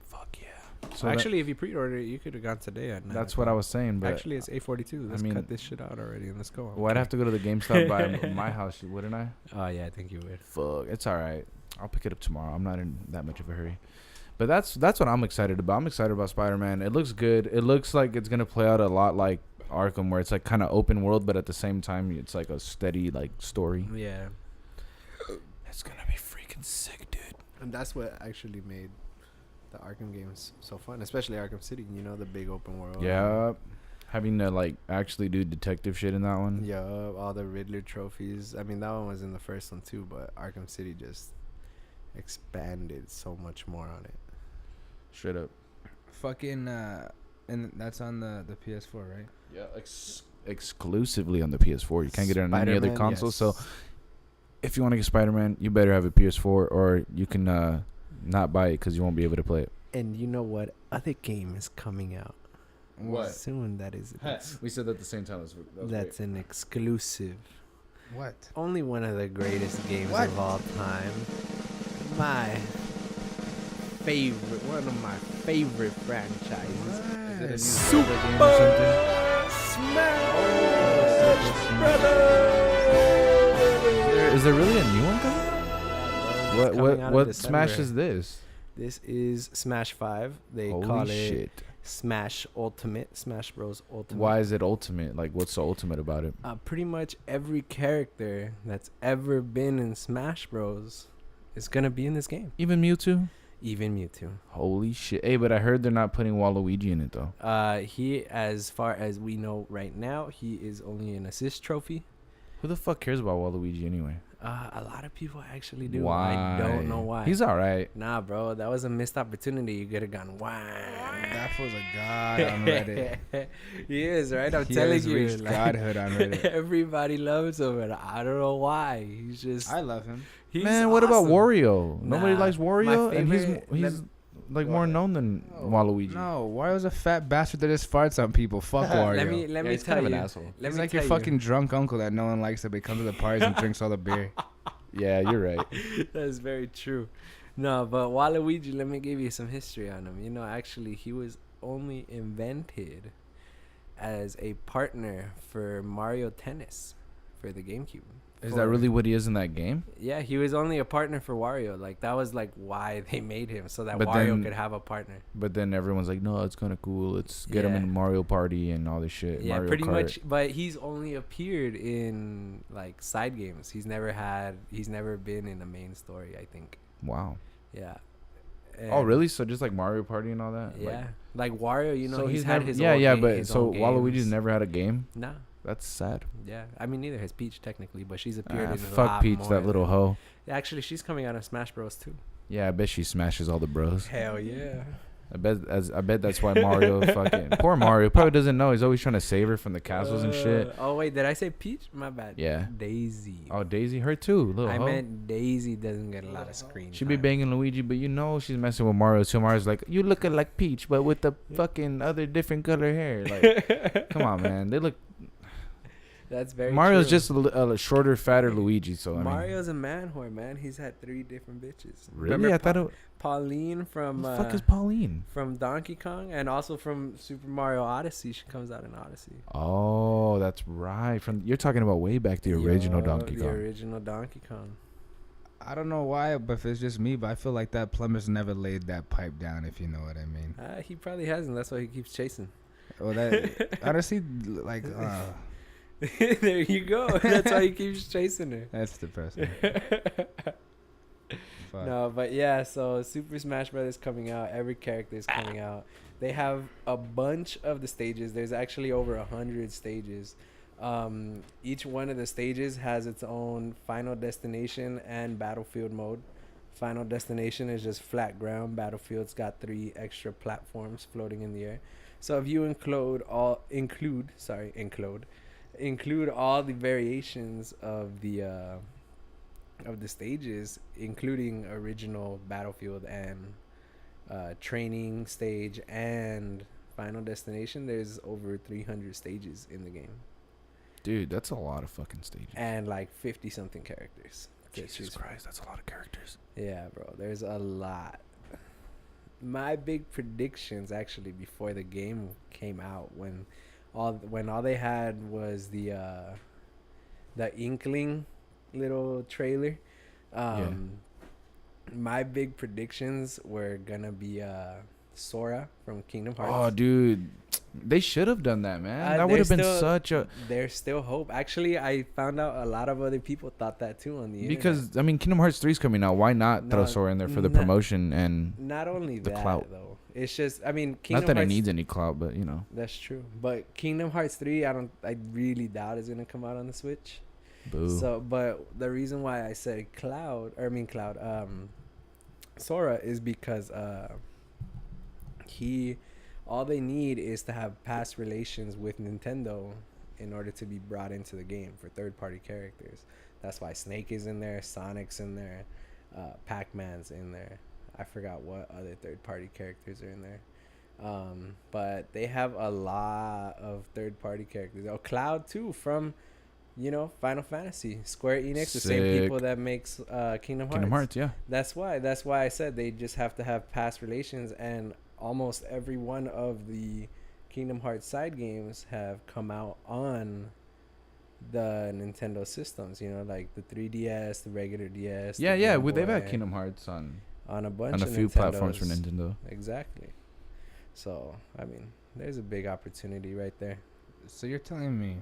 Fuck yeah. So So actually, if you pre-ordered it, you could have gone today at 9 that's what I o'clock. was saying. But Actually, it's 8:42. Let's mean- cut this shit out already and let's go. well, I'd have to go to the GameStop by my house, wouldn't I? Oh, yeah, I think you would. Fuck. It's all right. I'll pick it up tomorrow. I'm not in that much of a hurry. But that's what I'm excited about. I'm excited about Spider-Man. It looks good. It looks like it's gonna play out a lot like Arkham, where it's like kind of open world, but at the same time, it's like a steady like story. Yeah. It's gonna be freaking sick, dude. And that's what actually made the Arkham games so fun, especially Arkham City. You know, the big open world. Yeah. Having to like actually do detective shit in that one. Yeah, all the Riddler trophies. I mean, that one was in the first one too, but Arkham City just expanded so much more on it. Straight up. Fucking, and that's on the PS4, right? Yeah, exclusively on the PS4. You can't get it on any other Spider-Man, console. yes. So if you want to get Spider-Man, you better have a PS4, or you can not buy it because you won't be able to play it. And you know what other game is coming out What? soon? That is We said that at the same time. that's an exclusive. What? Only one of the greatest games What? of all time. My favorite, one of my favorite franchises. Is it a new Super Zelda game or something? Smash Brothers. Is there really a new one coming? It's coming out in What December. Smash is this? This is Smash 5. They Holy call it shit! Smash Ultimate, Smash Bros. Ultimate. Why is it ultimate? Like, what's so ultimate about it? Pretty much every character that's ever been in Smash Bros. is gonna be in this game. Even Mewtwo? Even Mewtwo. Holy shit! Hey, but I heard they're not putting Waluigi in it though. He, as far as we know right now, he is only an assist trophy. Who the fuck cares about Waluigi anyway? A lot of people actually do. Why? I don't know why. He's all right. Nah, bro, that was a missed opportunity. You could have gone, wow. That fool's a god on Reddit. He is, right? I'm He telling has you. reached godhood on Reddit. Everybody loves him, and I don't know why. He's just. I love him. He's Man, what about awesome. Wario? Nobody Nah, likes my Wario, and favorite- he's like more known than Waluigi. No, Wario's a fat bastard that just farts on people. Fuck Wario. Let me he's tell kind of you. an asshole. Let He's me like tell your fucking drunk uncle that no one likes that, but he comes to the parties and drinks all the beer. Yeah, you're right. That's very true. No, but Waluigi, let me give you some history on him. You know, actually, he was only invented as a partner for Mario Tennis for the GameCube. Is that really what he is in that game? Yeah, he was only a partner for Wario. Like, that was, like, why they made him, so that But Wario then- could have a partner. But then everyone's like, no, it's kind of cool. Let's get him Yeah. in Mario Party and all this shit. Yeah, Mario pretty Kart. much. But he's only appeared in, like, side games. He's never been in a main story, I think. Wow. Yeah. Oh, And- really? So just like Mario Party and all that? Yeah. Like Wario, you know, so he's had never, his yeah, own yeah. ga- But his so own Waluigi's games. never had a game. Nah. That's sad. Yeah. I mean, neither has Peach technically, but she's appeared in a Fuck lot Peach, more that little than- hoe. Actually, she's coming out of Smash Bros too. Yeah, I bet she smashes all the bros. Hell yeah. I bet that's why Mario fucking poor Mario probably doesn't know. He's always trying to save her from the castles and shit. Oh wait, did I say Peach? My bad. Yeah. Daisy. Oh, Daisy, her too. Little I hoe. meant Daisy doesn't get a lot of screen She be time. banging Luigi, but you know she's messing with Mario too. Mario's like, you looking like Peach, but with the fucking other different color hair. Like, come on, man. They look. That's very Mario's true. just a shorter, fatter Luigi. So I mean, Mario's a man whore, man. He's had 3 different bitches. really, Remember I thought it. Pauline from Who the fuck is Pauline? from Donkey Kong, and also from Super Mario Odyssey. She comes out in Odyssey. Oh, that's right. You're talking about way back the original Yo, Donkey the Kong. original Donkey Kong. I don't know why, but if it's just me, but I feel like that plumber's never laid that pipe down, if you know what I mean. He probably hasn't. That's why he keeps chasing. Well, that honestly, like, There you go. That's why he keeps chasing her. that's depressing. Fuck. No, but yeah, so Super Smash Brothers coming out. Every character is coming out. They have a bunch of the stages. There's actually over 100 stages. Each one of the stages has its own Final Destination and Battlefield mode. Final Destination is just flat ground. Battlefield's got 3 extra platforms floating in the air. So if you include all the variations of the stages, including original Battlefield and training stage and Final Destination, there's over 300 stages in the game. Dude, that's a lot of fucking stages. And like 50 something characters. Jesus Christ, that's a lot of characters. Yeah, bro, there's a lot. My big predictions actually before the game came out, when all they had was the Inkling little trailer. My big predictions were gonna be Sora from Kingdom Hearts. Oh, dude, they should have done that, man. That would there's have been still- such a. There's still hope. Actually, I found out a lot of other people thought that too on the internet. Because I mean, Kingdom Hearts 3 is coming out. Why not throw No, Sora in there for the not- promotion and not only the that clout. though, it's just, I mean, Kingdom not that Hearts, it needs any clout, but you know, that's true. But Kingdom Hearts 3, I really doubt is gonna come out on the Switch. boo. So, but the reason why I said Sora is because all they need is to have past relations with Nintendo in order to be brought into the game for third-party characters. That's why Snake is in there, Sonic's in there, Pac-Man's in there. I forgot what other third-party characters are in there. But they have a lot of third-party characters. Oh, Cloud too, from Final Fantasy. Square Enix, the same Sick. people that makes Kingdom Hearts. Kingdom Hearts, yeah. That's why I said they just have to have past relations, and almost every one of the Kingdom Hearts side games have come out on the Nintendo systems, like the 3DS, the regular DS. Yeah, the yeah. Game They've had Boy, Kingdom Hearts on on a bunch a of few platforms for Nintendos. Nintendo. Exactly. So, I mean, there's a big opportunity right there. So you're telling me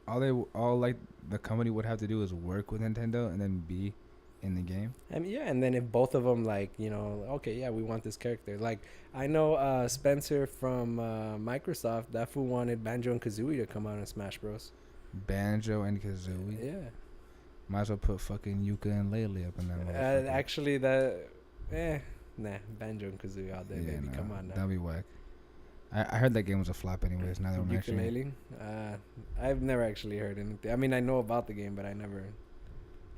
all like the company would have to do is work with Nintendo and then be in the game? And yeah, and then if both of them okay, yeah, we want this character. Like, I know Spencer from Microsoft, that fool wanted Banjo and Kazooie to come out in Smash Bros. Banjo and Kazooie. Yeah. Might as well put fucking Yuka and Laylee up in that motherfucker. Actually, Banjo and Kazooie all day, baby. no, Come on now. that'd be whack. I heard that game was a flop anyways. Now that we're mentioning Ukulele? I've never actually heard anything. I mean, I know about the game, but I never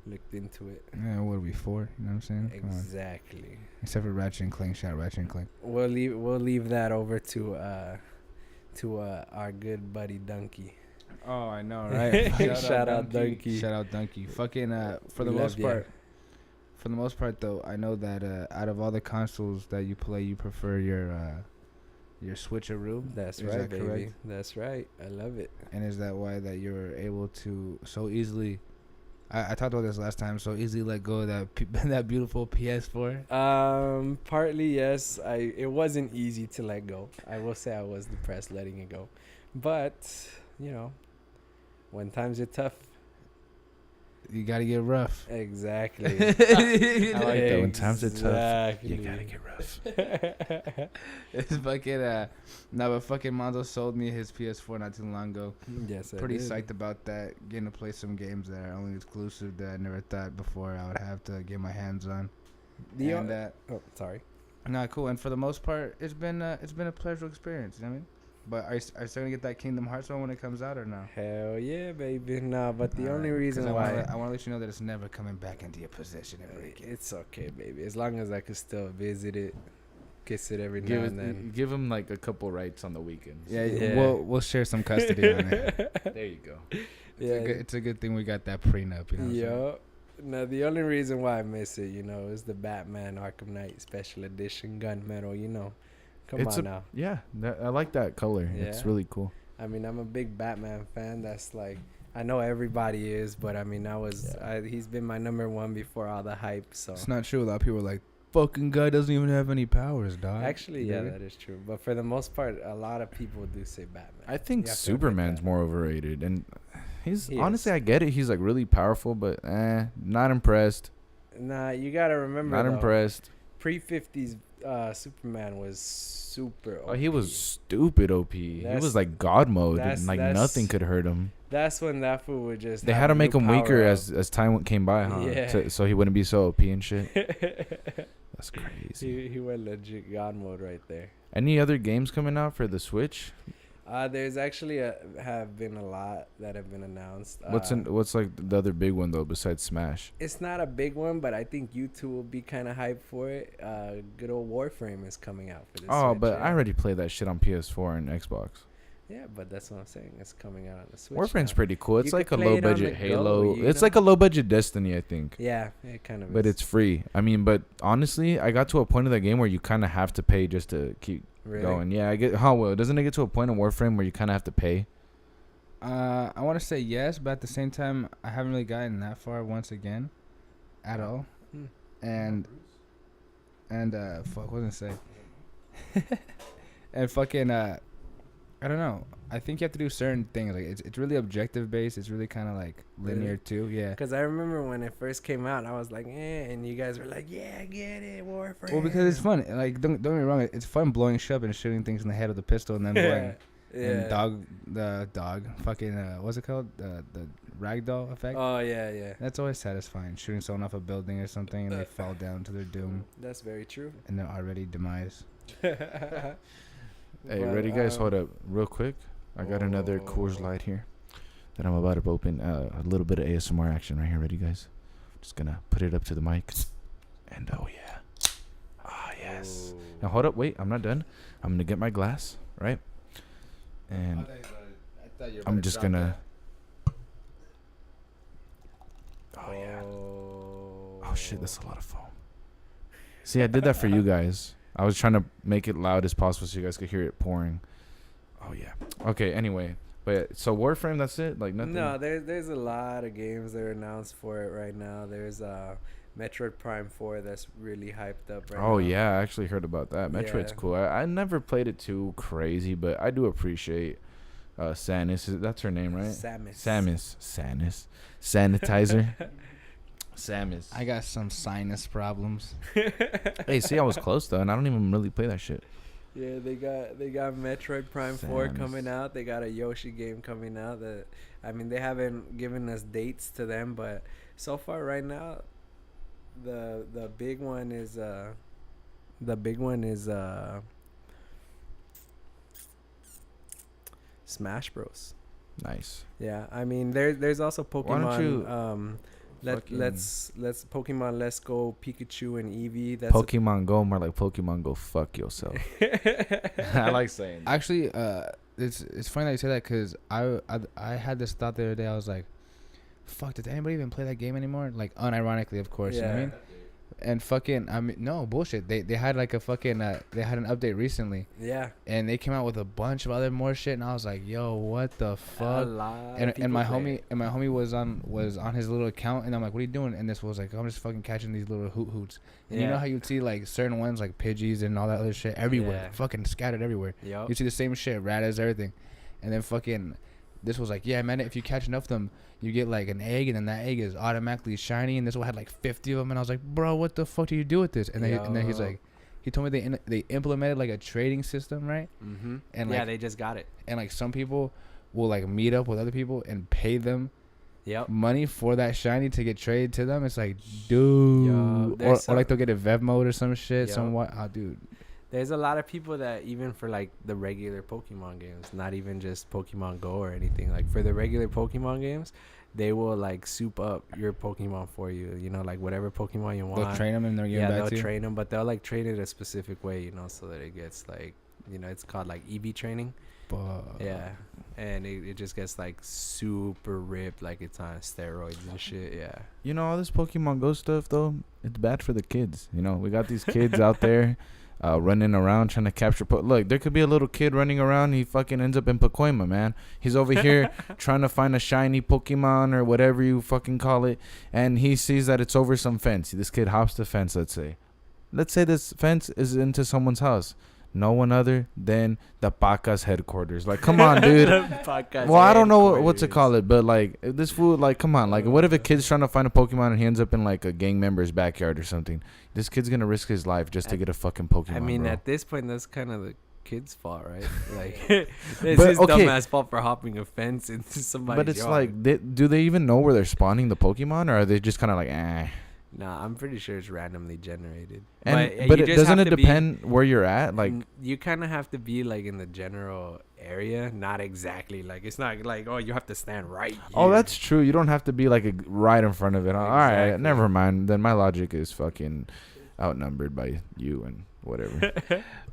looked into it. Yeah, what are we for? You know what I'm saying? Come on. Exactly. Except for Ratchet and Clank, shout out Ratchet and Clank. We'll leave that over to our good buddy Donkey. Oh, I know, right? Shout out Donkey. Shout out Donkey. Fucking for the We most love ya. part. For the most part, though, I know that out of all the consoles that you play, you prefer your switcheroo. That's Is right, that baby. correct? That's right. I love it. And is that why that you're able to so easily? I talked about this last time. So easily let go of that beautiful PS4. Partly yes. It wasn't easy to let go. I will say I was depressed letting it go, but when times are tough. You gotta get rough. Exactly. I like that. When times are tough, you Exactly. gotta get rough. It's fucking but fucking Manzo sold me his PS4 not too long ago. Yes, I Pretty did. psyched about that. Getting to play some games that are only exclusive that I never thought before I would have to get my hands on. Oh, sorry. Nah, cool. And for the most part, it's been a pleasurable experience. You know what I mean? But are you still gonna get that Kingdom Hearts one when it comes out or no? Hell yeah, baby. Nah, but the only Alright, reason 'cause why I want to let you know that it's never coming back into your possession ever again. it's okay, baby. As long as I can still visit it, kiss it every now and then. Give him like a couple rights on the weekends. Yeah. We'll share some custody on it. There you go. It's a good thing we got that prenup. You know what I'm saying? Yo. Now, the only reason why I miss it, is the Batman Arkham Knight Special Edition gunmetal, Come on now. Yeah, I like that color. Yeah. It's really cool. I mean, I'm a big Batman fan. That's like, I know everybody is, but I mean, he's been my number one before all the hype. So It's not true. A lot of people are like, fucking guy doesn't even have any powers, dog. actually, yeah, that is true. But for the most part, a lot of people do say Batman. I think You have to admit Superman's that. more overrated, and He honestly, is. I get it. He's like really powerful, but not impressed. Nah, you gotta remember. Not though, impressed. Pre-50s Superman was super. OP. Oh, he was stupid OP. He That's- was like God mode, that's- and like that's- nothing could hurt him. That's when that fool would just. They have had to new make him weaker power as time came by, huh? Yeah. So he wouldn't be so OP and shit. up. That's crazy. he went legit God mode right there. Any other games coming out for the Switch? There's actually have been a lot that have been announced. What's like the other big one though besides Smash? It's not a big one, but I think you two will be kind of hyped for it. Good old Warframe is coming out for this. Oh, Switch, but yeah. I already played that shit on PS4 and Xbox. Yeah, but that's what I'm saying. It's coming out on the Switch. Warframe's now. pretty cool. It's You like a could play low it on budget the Halo. go, It's like a low budget Destiny, I think. Yeah, it kind of. But is. it's free. I mean, but honestly, I got to a point of that game where you kind of have to pay just to keep really? going. Yeah, I get. How well doesn't it get to a point in Warframe where you kind of have to pay? I want to say yes, but at the same time, I haven't really gotten that far once again, at all. Hmm. And fuck, what was I gonna say? And fucking I don't know. I think you have to do certain things. Like it's really objective based. It's really kind of like linear Really? too. Yeah. Because I remember when it first came out, I was like, and you guys were like, yeah, get it, Warframe. Well, because it's fun. Like don't get me wrong. It's fun blowing shit up and shooting things in the head with a pistol and then blowing. And fucking what's it called? The ragdoll effect. Oh yeah. That's always satisfying. Shooting someone off a building or something and they fall down to their doom That's very true. and they're already demise. Hey, But, ready, guys? Hold up, real quick. I got another Coors Light here that I'm about to open. A little bit of ASMR action right here. Ready, guys? Just gonna put it up to the mic, and oh yeah, yes. Oh. Now hold up, wait. I'm not done. I'm gonna get my glass, right? And I'm just gonna. Oh yeah. Oh shit, that's a lot of foam. See, I did that for you guys. I was trying to make it loud as possible so you guys could hear it pouring. Oh yeah. Okay. Anyway, but so Warframe, that's it. Like nothing. No, there's a lot of games that are announced for it right now. There's Metroid Prime 4 that's really hyped up right now. Oh yeah, I actually heard about that. Metroid's Yeah. cool. I never played it too crazy, but I do appreciate Samus. That's her name, right? Samus. Sanitizer. Samus. I got some sinus problems. Hey, see, I was close though, and I don't even really play that shit. Yeah, they got Metroid Prime 4 Samus. coming out. They got a Yoshi game coming out. They haven't given us dates to them, but so far right now, the big one is Smash Bros. Nice. Yeah, I mean there's also Pokemon. Why don't you let's Pokemon Let's Go Pikachu and Eevee. That's Pokemon Go, more like Pokemon Go fuck yourself. I like saying that. Actually, it's funny that you say that because I had this thought the other day. I was like, fuck, did anybody even play that game anymore? Like unironically, of course. You know what I mean? And fucking, I mean, no bullshit. They had like a fucking they had an update recently. Yeah. And they came out with a bunch of other more shit, and I was like, yo, what the fuck? A lot of And people my play homie it. was on his little account, and I'm like, what are you doing? And this was like, I'm just fucking catching these little hoots. And you know Yeah. how you'd see like certain ones like Pidgeys and all that other shit everywhere, Yeah. fucking scattered everywhere. Yup. You see the same shit, Ratttas, everything. And then fucking, this was like, yeah, man, if you catch enough of them, you get like an egg, and then that egg is automatically shiny. And this one had like 50 of them, and I was like, bro, what the fuck do you do with this? And then he's Yo. like, he told me they implemented like a trading system, right? Mm-hmm. And Yeah, like, they just got it. and like some people will like meet up with other people and pay them Yep. money for that shiny to get traded to them. It's like, dude, Yo, or there's like they'll get a Vev mode or some shit. Yo. Some what? Oh, dude. There's a lot of people that even for like the regular Pokemon games, not even just Pokemon Go or anything, like for the regular Pokemon games, they will like soup up your Pokemon for you. You know, like whatever Pokemon you want. They'll train them and they're giving Yeah, back they'll to you. train them, but they'll like train it a specific way, you know, so that it gets like, you know, it's called like EV training. Yeah, and it just gets like super ripped, like it's on steroids and shit. Yeah. You know, all this Pokemon Go stuff, though, it's bad for the kids. You know, we got these kids out there running around trying to capture. Look, there could be a little kid running around. He fucking ends up in Pacoima, man. He's over here trying to find a shiny Pokemon or whatever you fucking call it. And he sees that it's over some fence. This kid hops the fence, let's say. Let's say this fence is into someone's house. No one other than the Paca's headquarters. Like, come on, dude. Well, I don't know what to call it, but like this fool, like, come on. Like, what if a kid's trying to find a Pokemon and he ends up in like a gang member's backyard or something? This kid's gonna risk his life just to get a fucking Pokemon. I mean, bro. at this point, that's kind of the kid's fault, right? Like, it's But, his okay. dumbass fault for hopping a fence into somebody's But it's yard. like, do they even know where they're spawning the Pokemon, or are they just kind of like, eh? Nah, I'm pretty sure it's randomly generated. And but but you just doesn't have it to be- depend where you're at? Like, you kind of have to be like in the general area, not exactly like it's not like, oh, you have to stand right. oh, here. that's true. You don't have to be like right in front of it. All right, Exactly. never mind. Then my logic is fucking outnumbered by you and whatever.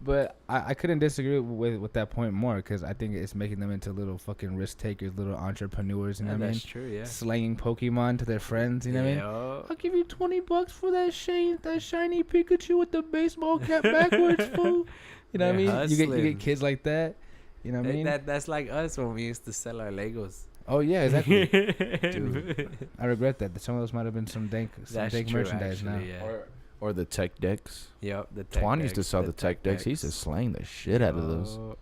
But I couldn't disagree with that point more, because I think it's making them into little fucking risk takers, little entrepreneurs. You know what I mean? That's true. Yeah. Slanging Pokemon to their friends. You know what I mean? Yo. I'll give you $20 for that shiny Pikachu with the baseball cap backwards, fool. You know what I mean? They're You hustling. get kids like that. You know what I mean? That's like us when we used to sell our Legos. Oh yeah, exactly. Dude. I regret that. Some of those might have been some dank merchandise now. Yeah. Or the tech decks. Yep. The tech Twan used to decks, sell the tech decks. He used to slang the shit out of those. Yo.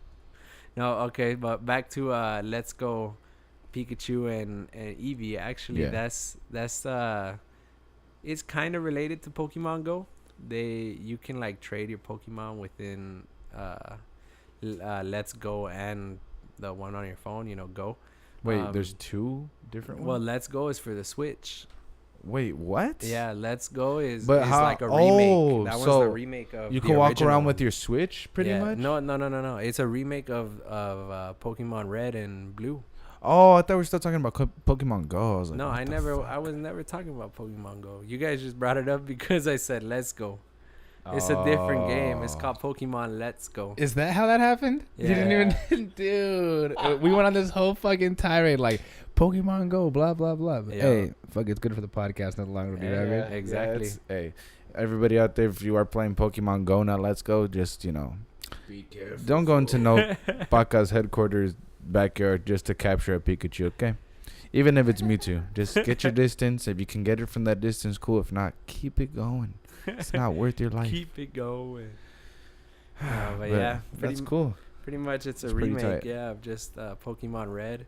No, okay, but back to Let's Go Pikachu and Eevee. Actually, Yeah. that's it's kind of related to Pokemon Go. You can like trade your Pokemon within Let's Go and the one on your phone, you know, Go. Wait, there's two different Well, ones? Let's Go is for the Switch. Wait, what? Yeah, Let's Go is But how- like a remake. oh, That one's so the remake of You the can walk original around with one. your Switch pretty Yeah. much? No. It's a remake of Pokemon Red and Blue. Oh, I thought we were still talking about Pokemon Go. I was like, No, what I the was never talking about Pokemon Go. You guys just brought it up because I said Let's Go. It's a different game. It's Oh. called Pokemon Let's Go. Is that how that happened? You didn't even, dude. We went on this whole fucking tirade like Pokemon Go, blah blah blah. But Yeah. hey, fuck, it's good for the podcast, not longer to be that Yeah. good. Exactly. Hey, everybody out there, if you are playing Pokemon Go, now Let's Go, just, you know, Be careful. don't go into no Paca's headquarters backyard just to capture a Pikachu, okay? Even if it's Mewtwo, just get your distance. If you can get it from that distance, cool. If not, keep it going. It's not worth your life. Keep it going. But But yeah, that's cool. pretty much it's a It's pretty remake, tight. yeah, of just Pokemon Red.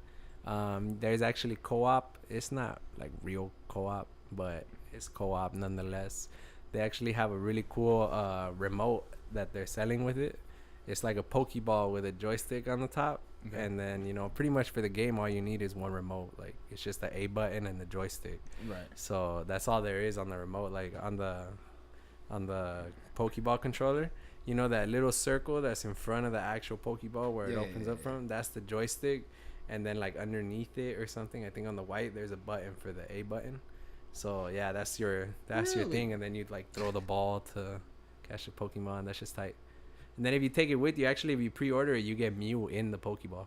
There's actually co-op. It's not like real co-op, but it's co-op nonetheless. They actually have a really cool remote that they're selling with it. It's like a Pokeball with a joystick on the top. Okay. And then, you know, pretty much for the game, all you need is one remote. Like, it's just the A button and the joystick. Right. So that's all there is on the remote. Like on the Pokeball controller, you know that little circle that's in front of the actual Pokeball where it opens up from? That's the joystick. And then like underneath it or something, I think on the white there's a button for the A button. So yeah, that's your thing. And then you'd like throw the ball to catch the Pokemon. That's just tight. And then if you take it with you, actually, if you pre-order it, you get Mew in the Pokeball.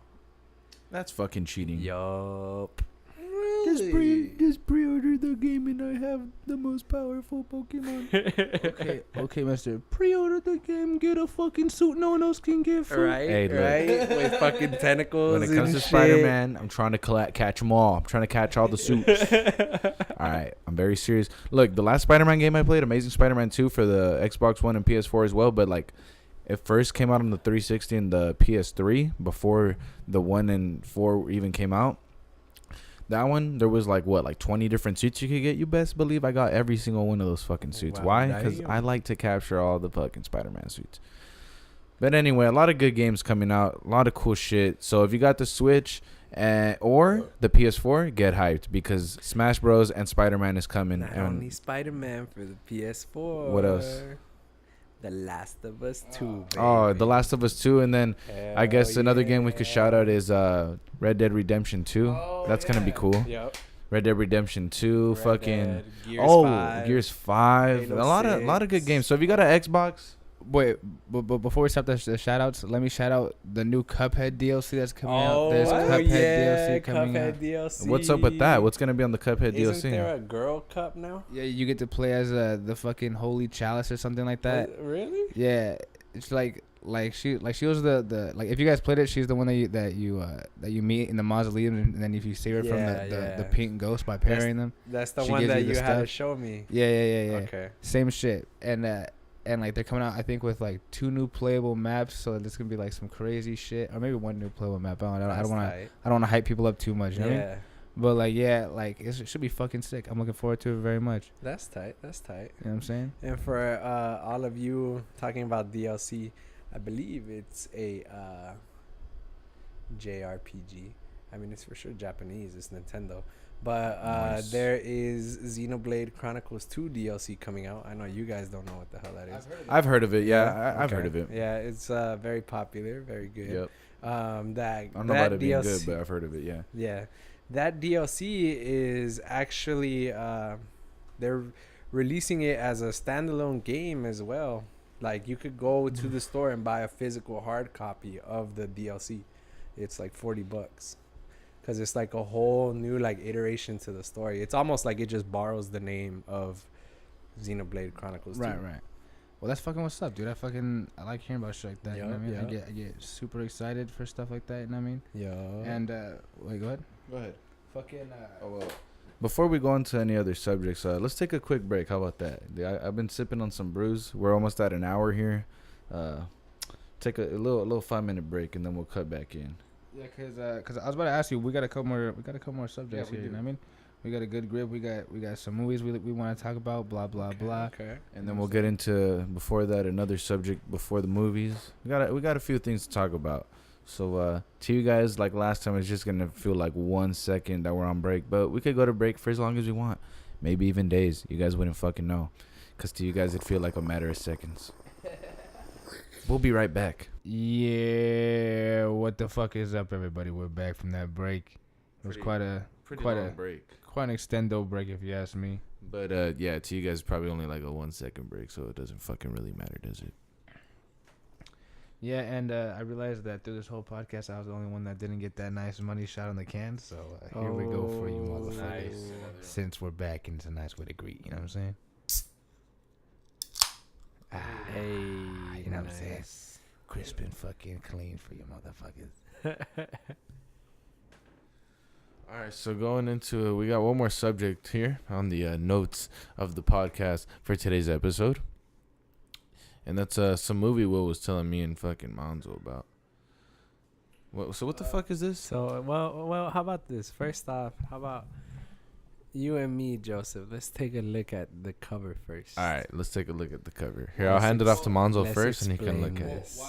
That's fucking cheating. Yup. Just pre-order the game and I have the most powerful Pokemon. Okay, mister. Pre-order the game, get a fucking suit no one else can get. Fool. Right, Hey, look. right. With fucking tentacles. When it comes and to shit. Spider-Man, I'm trying to catch them all. I'm trying to catch all the suits. All right, I'm very serious. Look, the last Spider-Man game I played, Amazing Spider-Man 2 for the Xbox One and PS4 as well, but like it first came out on the 360 and the PS3 before the 1 and 4 even came out. That one, there was like 20 different suits you could get. You best believe I got every single one of those fucking suits. Wow, Why? Because damn. I like to capture all the fucking Spider-Man suits. But anyway, a lot of good games coming out. A lot of cool shit. So if you got the Switch or the PS4, get hyped because Smash Bros. And Spider-Man is coming. Not And only Spider-Man for the PS4. What else? The Last of Us 2. oh, baby. The Last of Us 2. And then I guess Hell another game we could shout yeah. out is Red Dead Redemption 2. That's going to be cool. Yep. Red Dead Redemption 2, Red fucking Dead, Gears 5, Gears 5, Halo a lot of good 6. games. So if you got an Xbox, Wait, but before we start the shout outs, let me shout out the new Cuphead DLC that's coming out. There's Cuphead DLC coming Cuphead out. DLC. what's up with that? What's gonna be on the Cuphead Isn't DLC? there a girl cup now? Yeah, you get to play as the fucking Holy Chalice or something like that. Really? Yeah, it's like she was the like if you guys played it, she's the one that you meet in the mausoleum, and then if you save her from the pink ghost by parrying them. That's the She one gives that you the you had to stuff. show me. Yeah. Okay. Same shit, and like they're coming out, I think, with like 2 new playable maps, so there's gonna be like some crazy shit, or maybe 1 new playable map. I don't want to hype people up too much. You know what I mean? But like it should be fucking sick. I'm looking forward to it very much. That's tight. You know what I'm saying? And for all of you talking about DLC, I believe it's a JRPG. I mean, it's for sure Japanese. It's Nintendo. But Nice. there is Xenoblade Chronicles 2 DLC coming out. I know you guys don't know what the hell that is. I've heard of it. Yeah, I've Okay. heard of it. Yeah, it's very popular, very good. Yep. That I don't know about it being good, DLC but I've heard of it. Yeah. Yeah, that DLC is actually they're releasing it as a standalone game as well. Like you could go to the store and buy a physical hard copy of the DLC. It's like $40 because it's like a whole new like iteration to the story. It's almost like it just borrows the name of Xenoblade Chronicles 2. Right. Well, that's fucking what's up, dude. I like hearing about shit like that. You know what I mean? Yup. I get super excited for stuff like that. You know what I mean? Yeah. And wait, go ahead. Go ahead. Fucking. Oh, well. Before we go on to any other subjects, let's take a quick break. How about that? I've been sipping on some brews. We're almost at an hour here. Take a little 5-minute break, and then we'll cut back in. Yeah, cause I was about to ask you. We got a couple more subjects we here. You do. know what I mean? We got a good grip. We got some movies we want to talk about. Blah blah blah. Okay. And then we'll get into, before that, another subject before the movies. We got a few things to talk about. So to you guys, like last time, it's just gonna feel like 1 second that we're on break, but we could go to break for as long as we want, maybe even days. You guys wouldn't fucking know, cause to you guys it'd feel like a matter of seconds. We'll be right back. Yeah, what the fuck is up, everybody? We're back from that break. It was quite an break. quite an extendo break, if you ask me. But yeah, to you guys probably only like a 1 second break, so it doesn't fucking really matter, does it? Yeah, and I realized that through this whole podcast, I was the only one that didn't get that nice money shot on the can. So here we go for you, motherfuckers. Nice. Since we're back, and it's a nice way to greet. You know what I'm saying? Hey, you know what I'm saying? nice. Crisp and fucking clean for you, motherfuckers. All right, so going into it, we got one more subject here on the notes of the podcast for today's episode. And that's some movie Will was telling me and fucking Manzo about. So what the fuck is this? So, well, how about this? First off, how about you and me, Joseph? Let's take a look at the cover first. All right, let's take a look at the cover. Here, I'll hand it off to Manzo let's first, and he can look explain at it. this.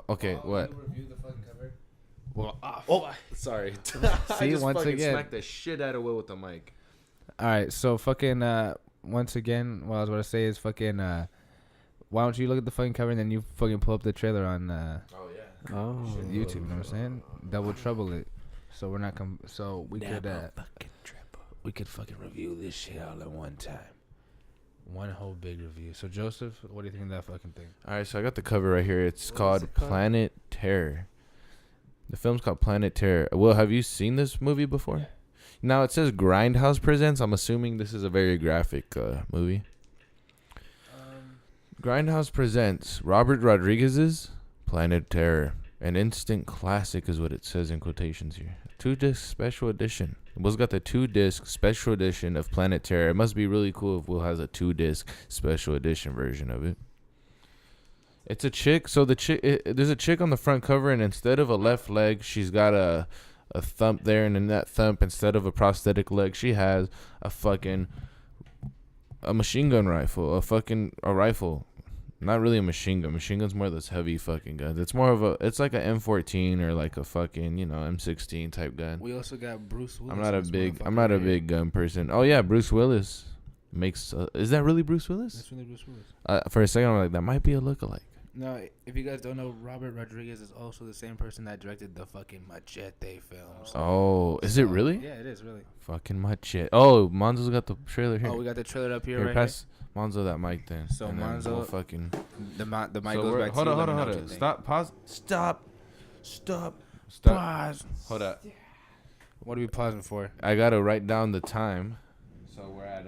Okay, what? Oh, Sorry. See, once again. Smacked the shit out of Will with the mic. all right. So fucking once again, what I was about to say is fucking why don't you look at the fucking cover and then you fucking pull up the trailer on Oh yeah. Oh, YouTube? You know what I'm saying? Double trouble it. So we're not so we could fucking review this shit all at one time. One whole big review. So Joseph, what do you think of that fucking thing? All right, so I got the cover right here. It's called Planet Terror. The film's called Planet Terror. Will, have you seen this movie before? Yeah. Now it says Grindhouse Presents. I'm assuming this is a very graphic movie. Grindhouse presents Robert Rodriguez's Planet Terror. An instant classic is what it says in quotations here. 2-disc special edition. Will's got the 2-disc special edition of Planet Terror. It must be really cool if Will has a 2-disc special edition version of it. It's a chick. So there's a chick on the front cover, and instead of a left leg, she's got a thump there, and in that thump, instead of a prosthetic leg, she has a machine gun rifle, a rifle. Not really a machine gun. Machine gun's more of those heavy fucking guns. It's more of it's like a M14 or like a fucking, M16 type gun. We also got Bruce Willis. I'm not a big gun person. Oh yeah, Bruce Willis makes. Is that really Bruce Willis? That's really Bruce Willis. For a second, I'm like, that might be a lookalike. No, if you guys don't know, Robert Rodriguez is also the same person that directed the fucking Machete films. Oh, is it really? Yeah, it is really. Fucking much shit. Oh, Monzo's got the trailer here. Oh, we got the trailer up here, Here, right pass Monzo that mic then. So and then Monzo- we'll fucking. here. The mic So goes we're- back hold to on, you. hold on, Let me know hold what on. you think. Stop. Pause. Stop. Pause. Hold up. What are we pausing for? I gotta write down the time. So we're at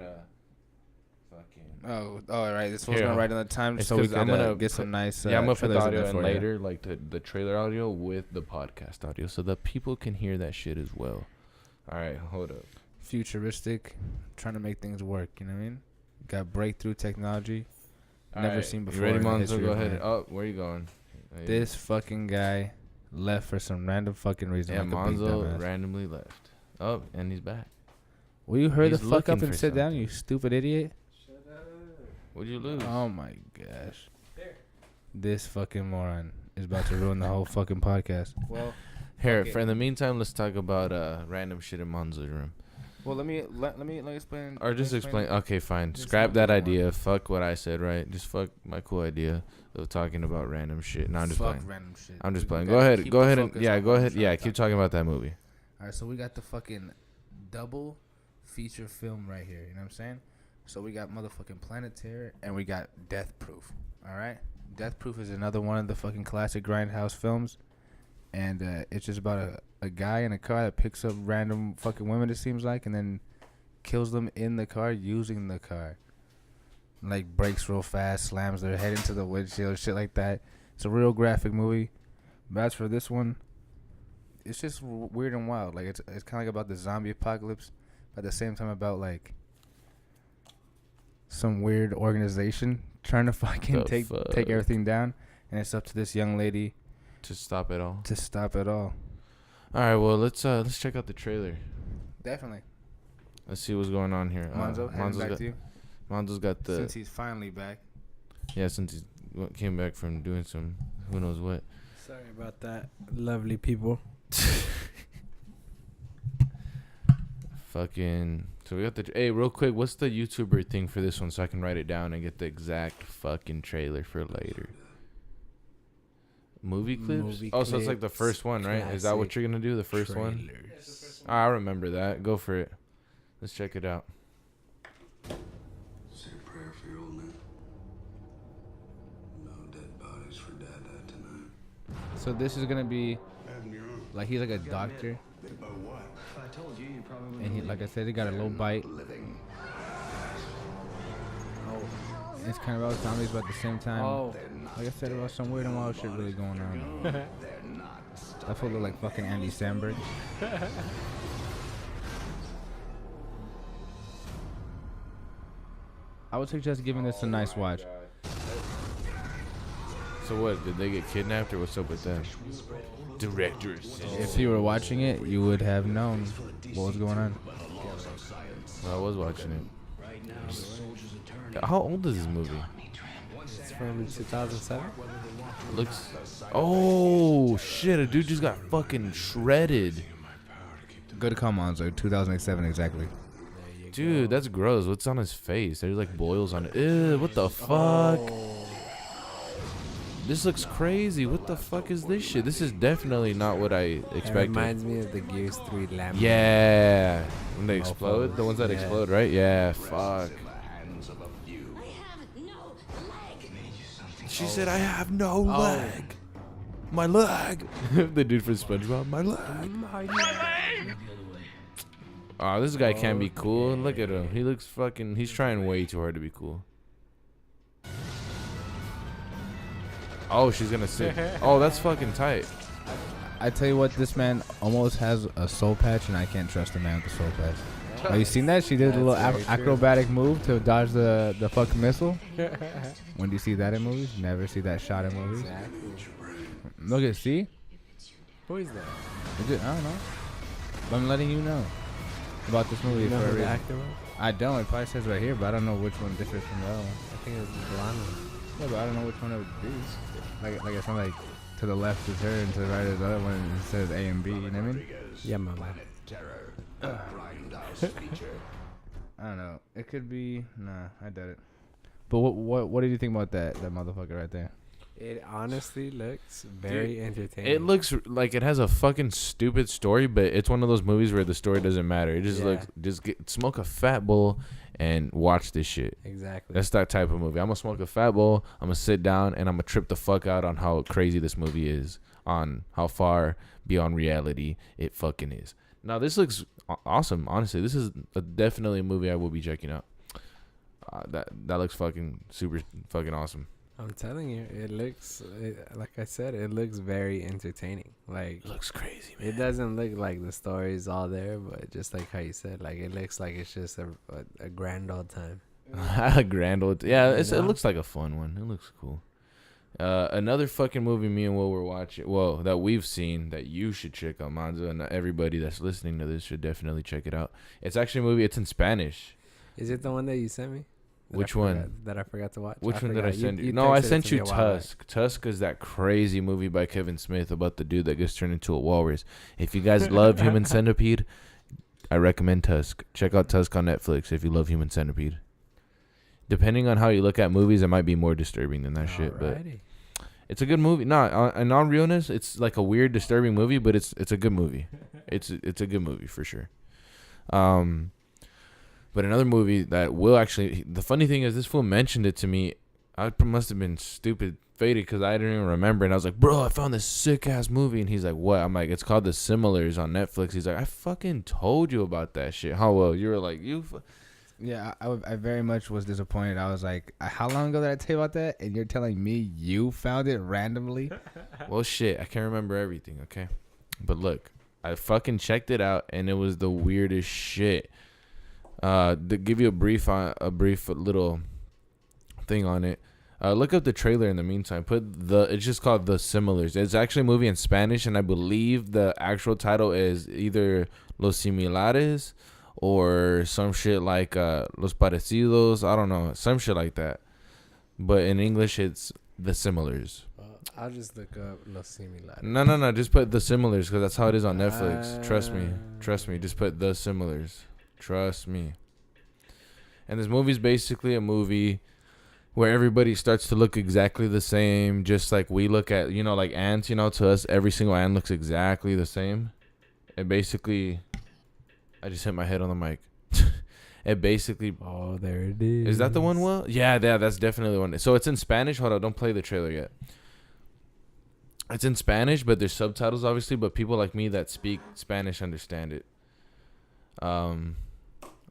fucking. Oh, all right. This was Here. gonna write on the time, It's so we 'cause could I'm gonna get put- some nice. Yeah, I'm gonna put the trailers in audio there in for you. later, like the trailer audio with the podcast audio, so that people can hear that shit as well. All right, hold up. Futuristic, trying to make things work. You know what I mean? Got breakthrough technology. All Never right, seen You before ready, in the Monzo? history Go of ahead. man. Oh, where you going? This fucking guy left for some random fucking reason. Yeah, like a big Monzo dumbass. randomly left. Oh, and he's back. Will you hurry the He's fuck up looking and for sit down, something. you stupid idiot? What'd you lose? Oh my gosh. This fucking moron is about to ruin the whole fucking podcast. Well, Here, fuck for it. in the meantime, let's talk about random shit in Monzo's room. well, let me explain. Or just explain. Okay, fine. Just Scrap explain that what you idea. Fuck what I said, right? Just fuck my cool idea of talking about random shit. No, I'm just Fuck playing. random shit. I'm just We playing. gotta Go ahead. keep Go the ahead and focus yeah, on go what ahead. we're trying Yeah, to keep talk talking about that movie. All right, so we got the fucking double feature film right here. You know what I'm saying? So we got motherfucking Planet Terror and we got Death Proof. All right, Death Proof is another one of the fucking classic grindhouse films, and it's just about a guy in a car that picks up random fucking women. It seems like, and then kills them in the car using the car. Like brakes real fast, slams their head into the windshield, shit like that. It's a real graphic movie. But as for this one, it's just weird and wild. Like it's kind of like about the zombie apocalypse, but at the same time about like some weird organization trying to fucking The take fuck? everything down, and it's up to this young lady To stop it all. to stop it all. All right. Well, let's check out the trailer. Definitely, Let's see what's going on here. Monzo. Monzo's back to you. Monzo's got the Since he's finally back. since he came back from doing some who knows what. Sorry about that, lovely people. Fucking. So we got the. Hey, real quick, what's the YouTuber thing for this one so I can write it down and get the exact fucking trailer for later? Movie clips? Movie Oh, so it's like the clips, first one, right? Is that what classic you're gonna do? The first one? Trailers. I remember that. Go for it. Let's check it out. Say a prayer for your old man. No dead bodies for Dada tonight. So this is gonna be like he's like a doctor, I told you, you probably and he, like I said, he got a low bite. It's kind of about zombies, but at the same time, Oh, like I said, about some weird and wild shit really going on. That fool look like fucking Andy Samberg. I would suggest giving this a nice watch. So what? Did they get kidnapped or what's up with them? Directors. If you were watching it, you would have known what was going on. I was watching it. How old is this movie? it's from 2007. Looks. Oh shit! A dude just got fucking shredded. Good call, Monzo. 2007 exactly. Dude, that's gross. What's on his face? There's like boils on it. Ew, what the fuck? This looks crazy. What the fuck is this shit? This is definitely not what I It expected. reminds me of the Gears 3 lamp. Yeah. When they explode? The ones that Yeah. explode, right? Yeah, fuck. She said, I have no leg. My leg. The dude from SpongeBob. My leg. Oh, this guy can't be cool. Look at him. He looks fucking. He's trying way too hard to be cool. Oh, she's gonna sit. Oh, that's fucking tight. I tell you what, this man almost has a soul patch, and I can't trust a man with a soul patch. Have you seen that? She did a little That's very true. acrobatic move to dodge the fucking missile. When do you see that in movies? Never see that shot in movies. Exactly. Look at, see? Who is that? I don't know. But I'm letting you know about this movie You know for a who the reason. actor was? I don't. It probably says right here, but I don't know which one differs from the other one. I think it was the blonde one. Yeah, but I don't know which one it would be. Like it's not like to the left is her and to the right is the other one. And it says A and B. You know what I mean? Yeah, my man. I don't know. It could be. Nah, I doubt it. But what did you think about that motherfucker right there? It honestly looks very entertaining. It looks like it has a fucking stupid story, but it's one of those movies where the story doesn't matter. It just looks, smoke a fat bowl and watch this shit. Exactly. That's that type of movie. I'm gonna smoke a fat bowl. I'm gonna sit down and I'm gonna trip the fuck out on how crazy this movie is, on how far beyond reality it fucking is. Now this looks awesome. Honestly, this is definitely a movie I will be checking out. That looks fucking super fucking awesome. I'm telling you, it looks like I said, it looks very entertaining. Like, It looks crazy, man. it doesn't look like the story's all there, but just like how you said, like it looks like it's just a grand old time. A grand old. Yeah, You it know? looks like a fun one. It looks cool. Another fucking movie me and Will were watching. Well, that we've seen that you should check out, Manzo, and everybody that's listening to this should definitely check it out. It's actually a movie. It's in Spanish. Is it the one that you sent me? Which one? That I forgot to watch. Which one did I send you? You No, I texted it sent to you me a while back. Tusk. Tusk is that crazy movie by Kevin Smith about the dude that gets turned into a walrus. If you guys love Human Centipede, I recommend Tusk. Check out Tusk on Netflix if you love Human Centipede. Depending on how you look at movies, it might be more disturbing than that shit, but Alrighty. it's a good movie. No, in all realness, it's like a weird, disturbing movie, but it's a good movie. It's a good movie for sure. But another movie that Will actually, the funny thing is, this fool mentioned it to me. I must have been stupid faded because I didn't even remember. And I was like, bro, I found this sick ass movie. And he's like, what? I'm like, it's called The Similars on Netflix. He's like, I fucking told you about that shit. How well? You were like, Yeah, I very much was disappointed. I was like, how long ago did I tell you about that? And you're telling me you found it randomly? well, shit, I can't remember everything, okay? But look, I fucking checked it out, and it was the weirdest shit. To give you a brief little thing on it, look up the trailer in the meantime. It's just called The Similars. It's actually a movie in Spanish, and I believe the actual title is either Los Similares or some shit like Los Parecidos. I don't know, some shit like that. But in English, it's The Similars. I'll just look up Los Similares. No. Just put The Similars because that's how it is on Netflix. Trust me. Just put The Similars. Trust me. And this movie is basically a movie where everybody starts to look exactly the same, just like we look at, like ants. To us, every single ant looks exactly the same. And basically, I just hit my head on the mic. It basically. Oh, there it is. Is that the one? Well, yeah, that's definitely the one. So it's in Spanish. Hold on, don't play the trailer yet. It's in Spanish, but there's subtitles, obviously. But people like me that speak Spanish understand it.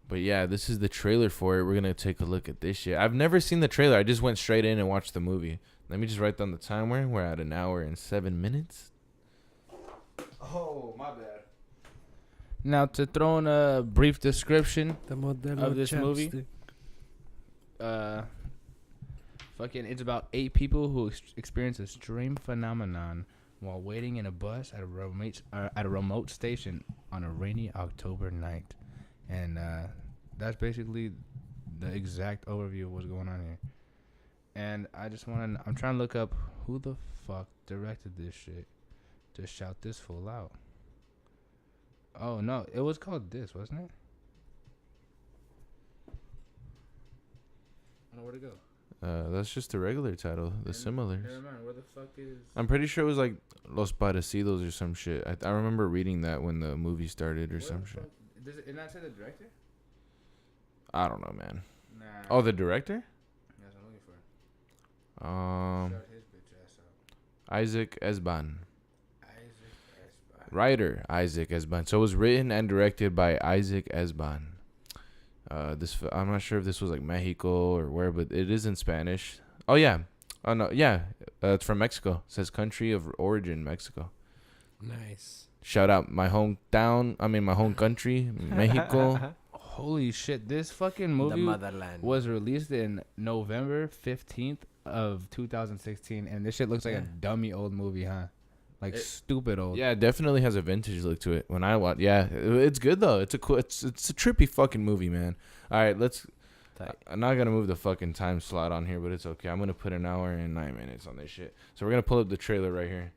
But yeah, this is the trailer for it. We're gonna take a look at this shit. I've never seen the trailer. I just went straight in and watched the movie. Let me just write down the timer. We're at 1 hour and 7 minutes. Oh, my bad. Now, to throw in a brief description of this movie, it's about 8 people who experience a strange phenomenon while waiting in a bus at a remote station on a rainy October night. And that's basically the exact overview of what's going on here. And I'm trying to look up who the fuck directed this shit to shout this fool out. Oh, no, it was called this, wasn't it? I don't know where to go. That's just the regular title, The Similars. I remember, where the fuck is... I'm pretty sure it was like Los Parecidos or some shit. I remember reading that when the movie started or some shit. Does it not say the director? I don't know, man. Nah. Oh, the director? That's what I'm looking for. Shout his bitch ass out. Isaac Esban. Isaac Esban. Writer Isaac Esban. So it was written and directed by Isaac Esban. I'm not sure if this was like Mexico or where, but it is in Spanish. Oh yeah. Oh no, yeah. It's from Mexico. It says country of origin, Mexico. Nice. Shout out my hometown. I mean my home country, Mexico. Holy shit! This fucking movie The motherland. was released in November 15th of 2016, and this shit looks like a dummy old movie, huh? Like stupid old. Yeah, it definitely has a vintage look to it. When I watch, yeah, it's good though. It's a cool. It's a trippy fucking movie, man. All right, I'm not gonna move the fucking time slot on here, but it's okay. I'm gonna put 1 hour and 9 minutes on this shit. So we're gonna pull up the trailer right here.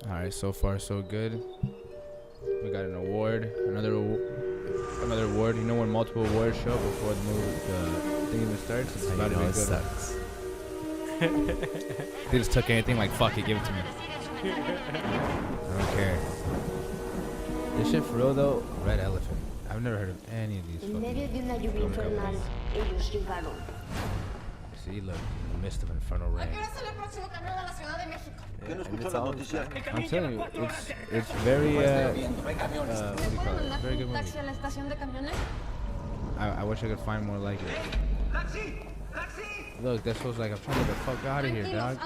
All right, so far so good. We got an award, another award. another award. You know when multiple awards show before the movie, the thing even starts? It's about to be it good. sucks. They just took anything like, fuck it, give it to me. I don't care. This shit for real though, Red Elephant. I've never heard of any of these En medio de fucking... una lluvia infernal, ellos llegaron. See, look, in the midst of infernal rain. Yeah, and it's all I'm telling you, it's very, what do you call it? Very good movie. I wish I could find more like it. Look, that feels like I'm trying to get the fuck out of here, dog.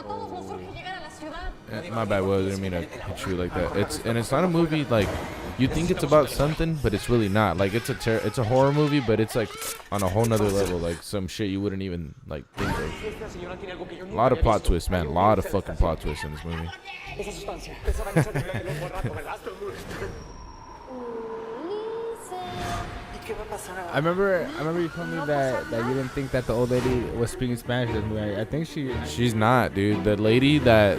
My bad, Will. I didn't mean to hit you like that. It's not a movie like you think it's about something, but it's really not. Like it's a horror movie, but it's like on a whole nother level, like some shit you wouldn't even like think of. A lot of plot twists, man. A lot of fucking plot twists in this movie. I remember you told me that you didn't think that the old lady was speaking Spanish in this movie. I think She's not, dude. The lady that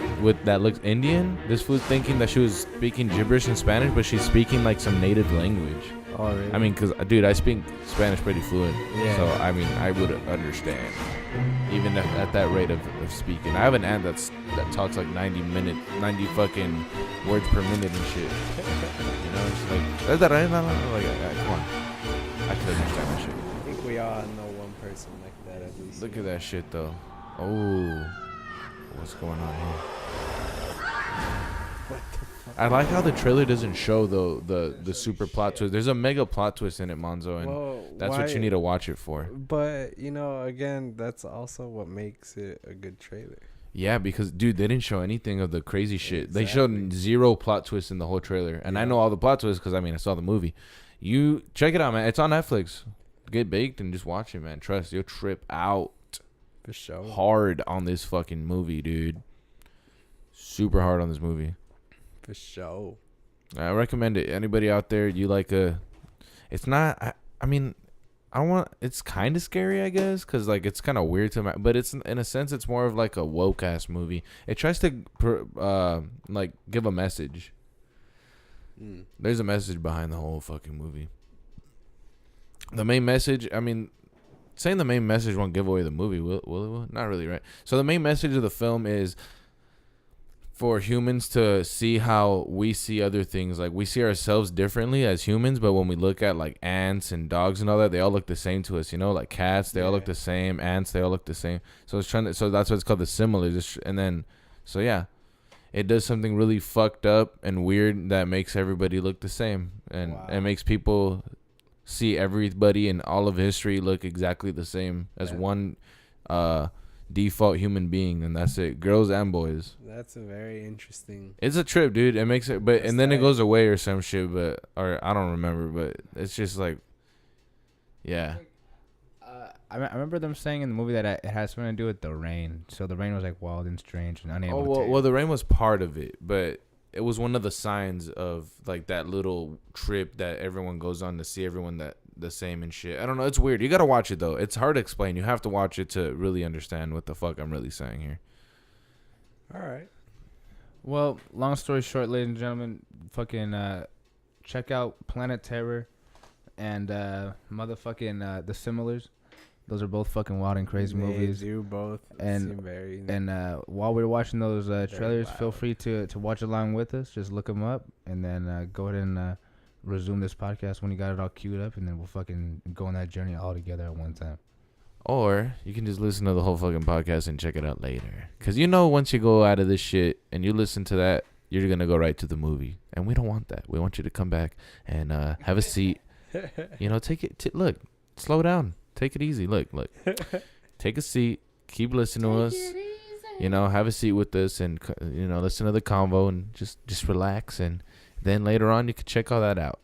looks Indian, this fool's thinking that she was speaking gibberish in Spanish, but she's speaking like some native language. Oh, really? I mean, cause dude, I speak Spanish pretty fluent. Yeah. So I mean, I would understand, even at that rate of speaking. I have an aunt that talks like 90 fucking words per minute and shit. You know, she's like, come on. I can understand that shit. I think we all know one person like that at least. Look at that shit though. Oh, what's going on here? What the fuck? I like how the trailer doesn't show though the super plot twist. There's a mega plot twist in it, Monzo, and Well, that's what you need to watch it for. But you know, again, that's also what makes it a good trailer. Yeah, because dude, they didn't show anything of the crazy shit. They Exactly. showed zero plot twists in the whole trailer, and I know all the plot twists because I mean I saw the movie. You check it out, man. It's on Netflix. Get baked and just watch it, man. Trust, you'll trip out For sure. hard on this fucking movie, dude. Super hard on this movie. For sure. I recommend it. Anybody out there, you like a... It's not... I mean, I don't want... It's kind of scary, I guess, because, like, it's kind of weird to... But it's, in a sense, it's more of, like, a woke-ass movie. It tries to, like, give a message. There's a message behind the whole fucking movie. The main message... I mean, saying the main message won't give away the movie, will it? Not really, right? So the main message of the film is... for humans to see how we see other things. Like, we see ourselves differently as humans, but when we look at, like, ants and dogs and all that, they all look the same to us, you know? Like, cats, they all look the same. Ants, they all look the same. So it's so that's what it's called, the similars. And then, so yeah, it does something really fucked up and weird that makes everybody look the same. And it makes people see everybody in all of history look exactly the same as one default human being, and that's it. Girls and boys. That's a very interesting. It's a trip, dude. It makes it, but That's and then it tight. goes away or some shit, but or I don't remember, but it's just like, yeah. I remember them saying in the movie that it has something to do with the rain. So the rain was like wild and strange and unable to Well, the rain was part of it, but it was one of the signs of like that little trip that everyone goes on to see everyone that the same and shit. I don't know. It's weird. You gotta watch it though. It's hard to explain. You have to watch it to really understand what the fuck I'm really saying here. All right. Well, long story short, ladies and gentlemen, fucking check out Planet Terror and motherfucking The Similars. Those are both fucking wild and crazy movies. They do both And- seem very. And while we're watching those trailers, feel free to watch along with us. Just look them up and then go ahead and resume this podcast when you got it all queued up, and then we'll fucking go on that journey all together at one time. Or you can just listen to the whole fucking podcast and check it out later. Because you know once you go out of this shit and you listen to that, you're going to go right to the movie. And we don't want that. We want you to come back and have a seat. You know, take it. Look, slow down. Take it easy. Look. Take a seat. Keep listening to us. You know, have a seat with us and, you know, listen to the convo and just relax. And then later on, you can check all that out.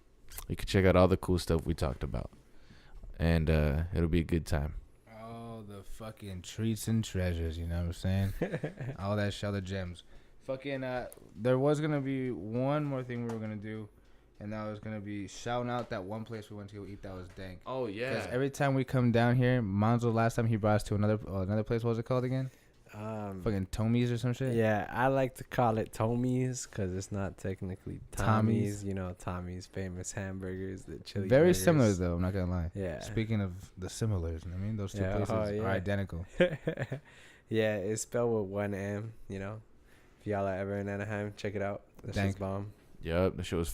You can check out all the cool stuff we talked about. And it'll be a good time. All the fucking treats and treasures, you know what I'm saying? All that shell of gems. Fucking, there was going to be one more thing we were going to do, and that was going to be shouting out that one place we went to eat that was dank. Oh, Because every time we come down here, Manzo, last time he brought us to another place, what was it called again? Fucking Tommy's or some shit. Yeah, I like to call it Tommy's because it's not technically Tommy's. Tommy's. You know, Tommy's famous hamburgers, the chili. Very burgers. similar though. I'm not gonna lie. Yeah. Speaking of the similars, I mean those two Yeah, places yeah. are identical. Yeah, it's spelled with one M. You know, if y'all are ever in Anaheim, check it out. That's Dank. just bomb. Yep, the shit was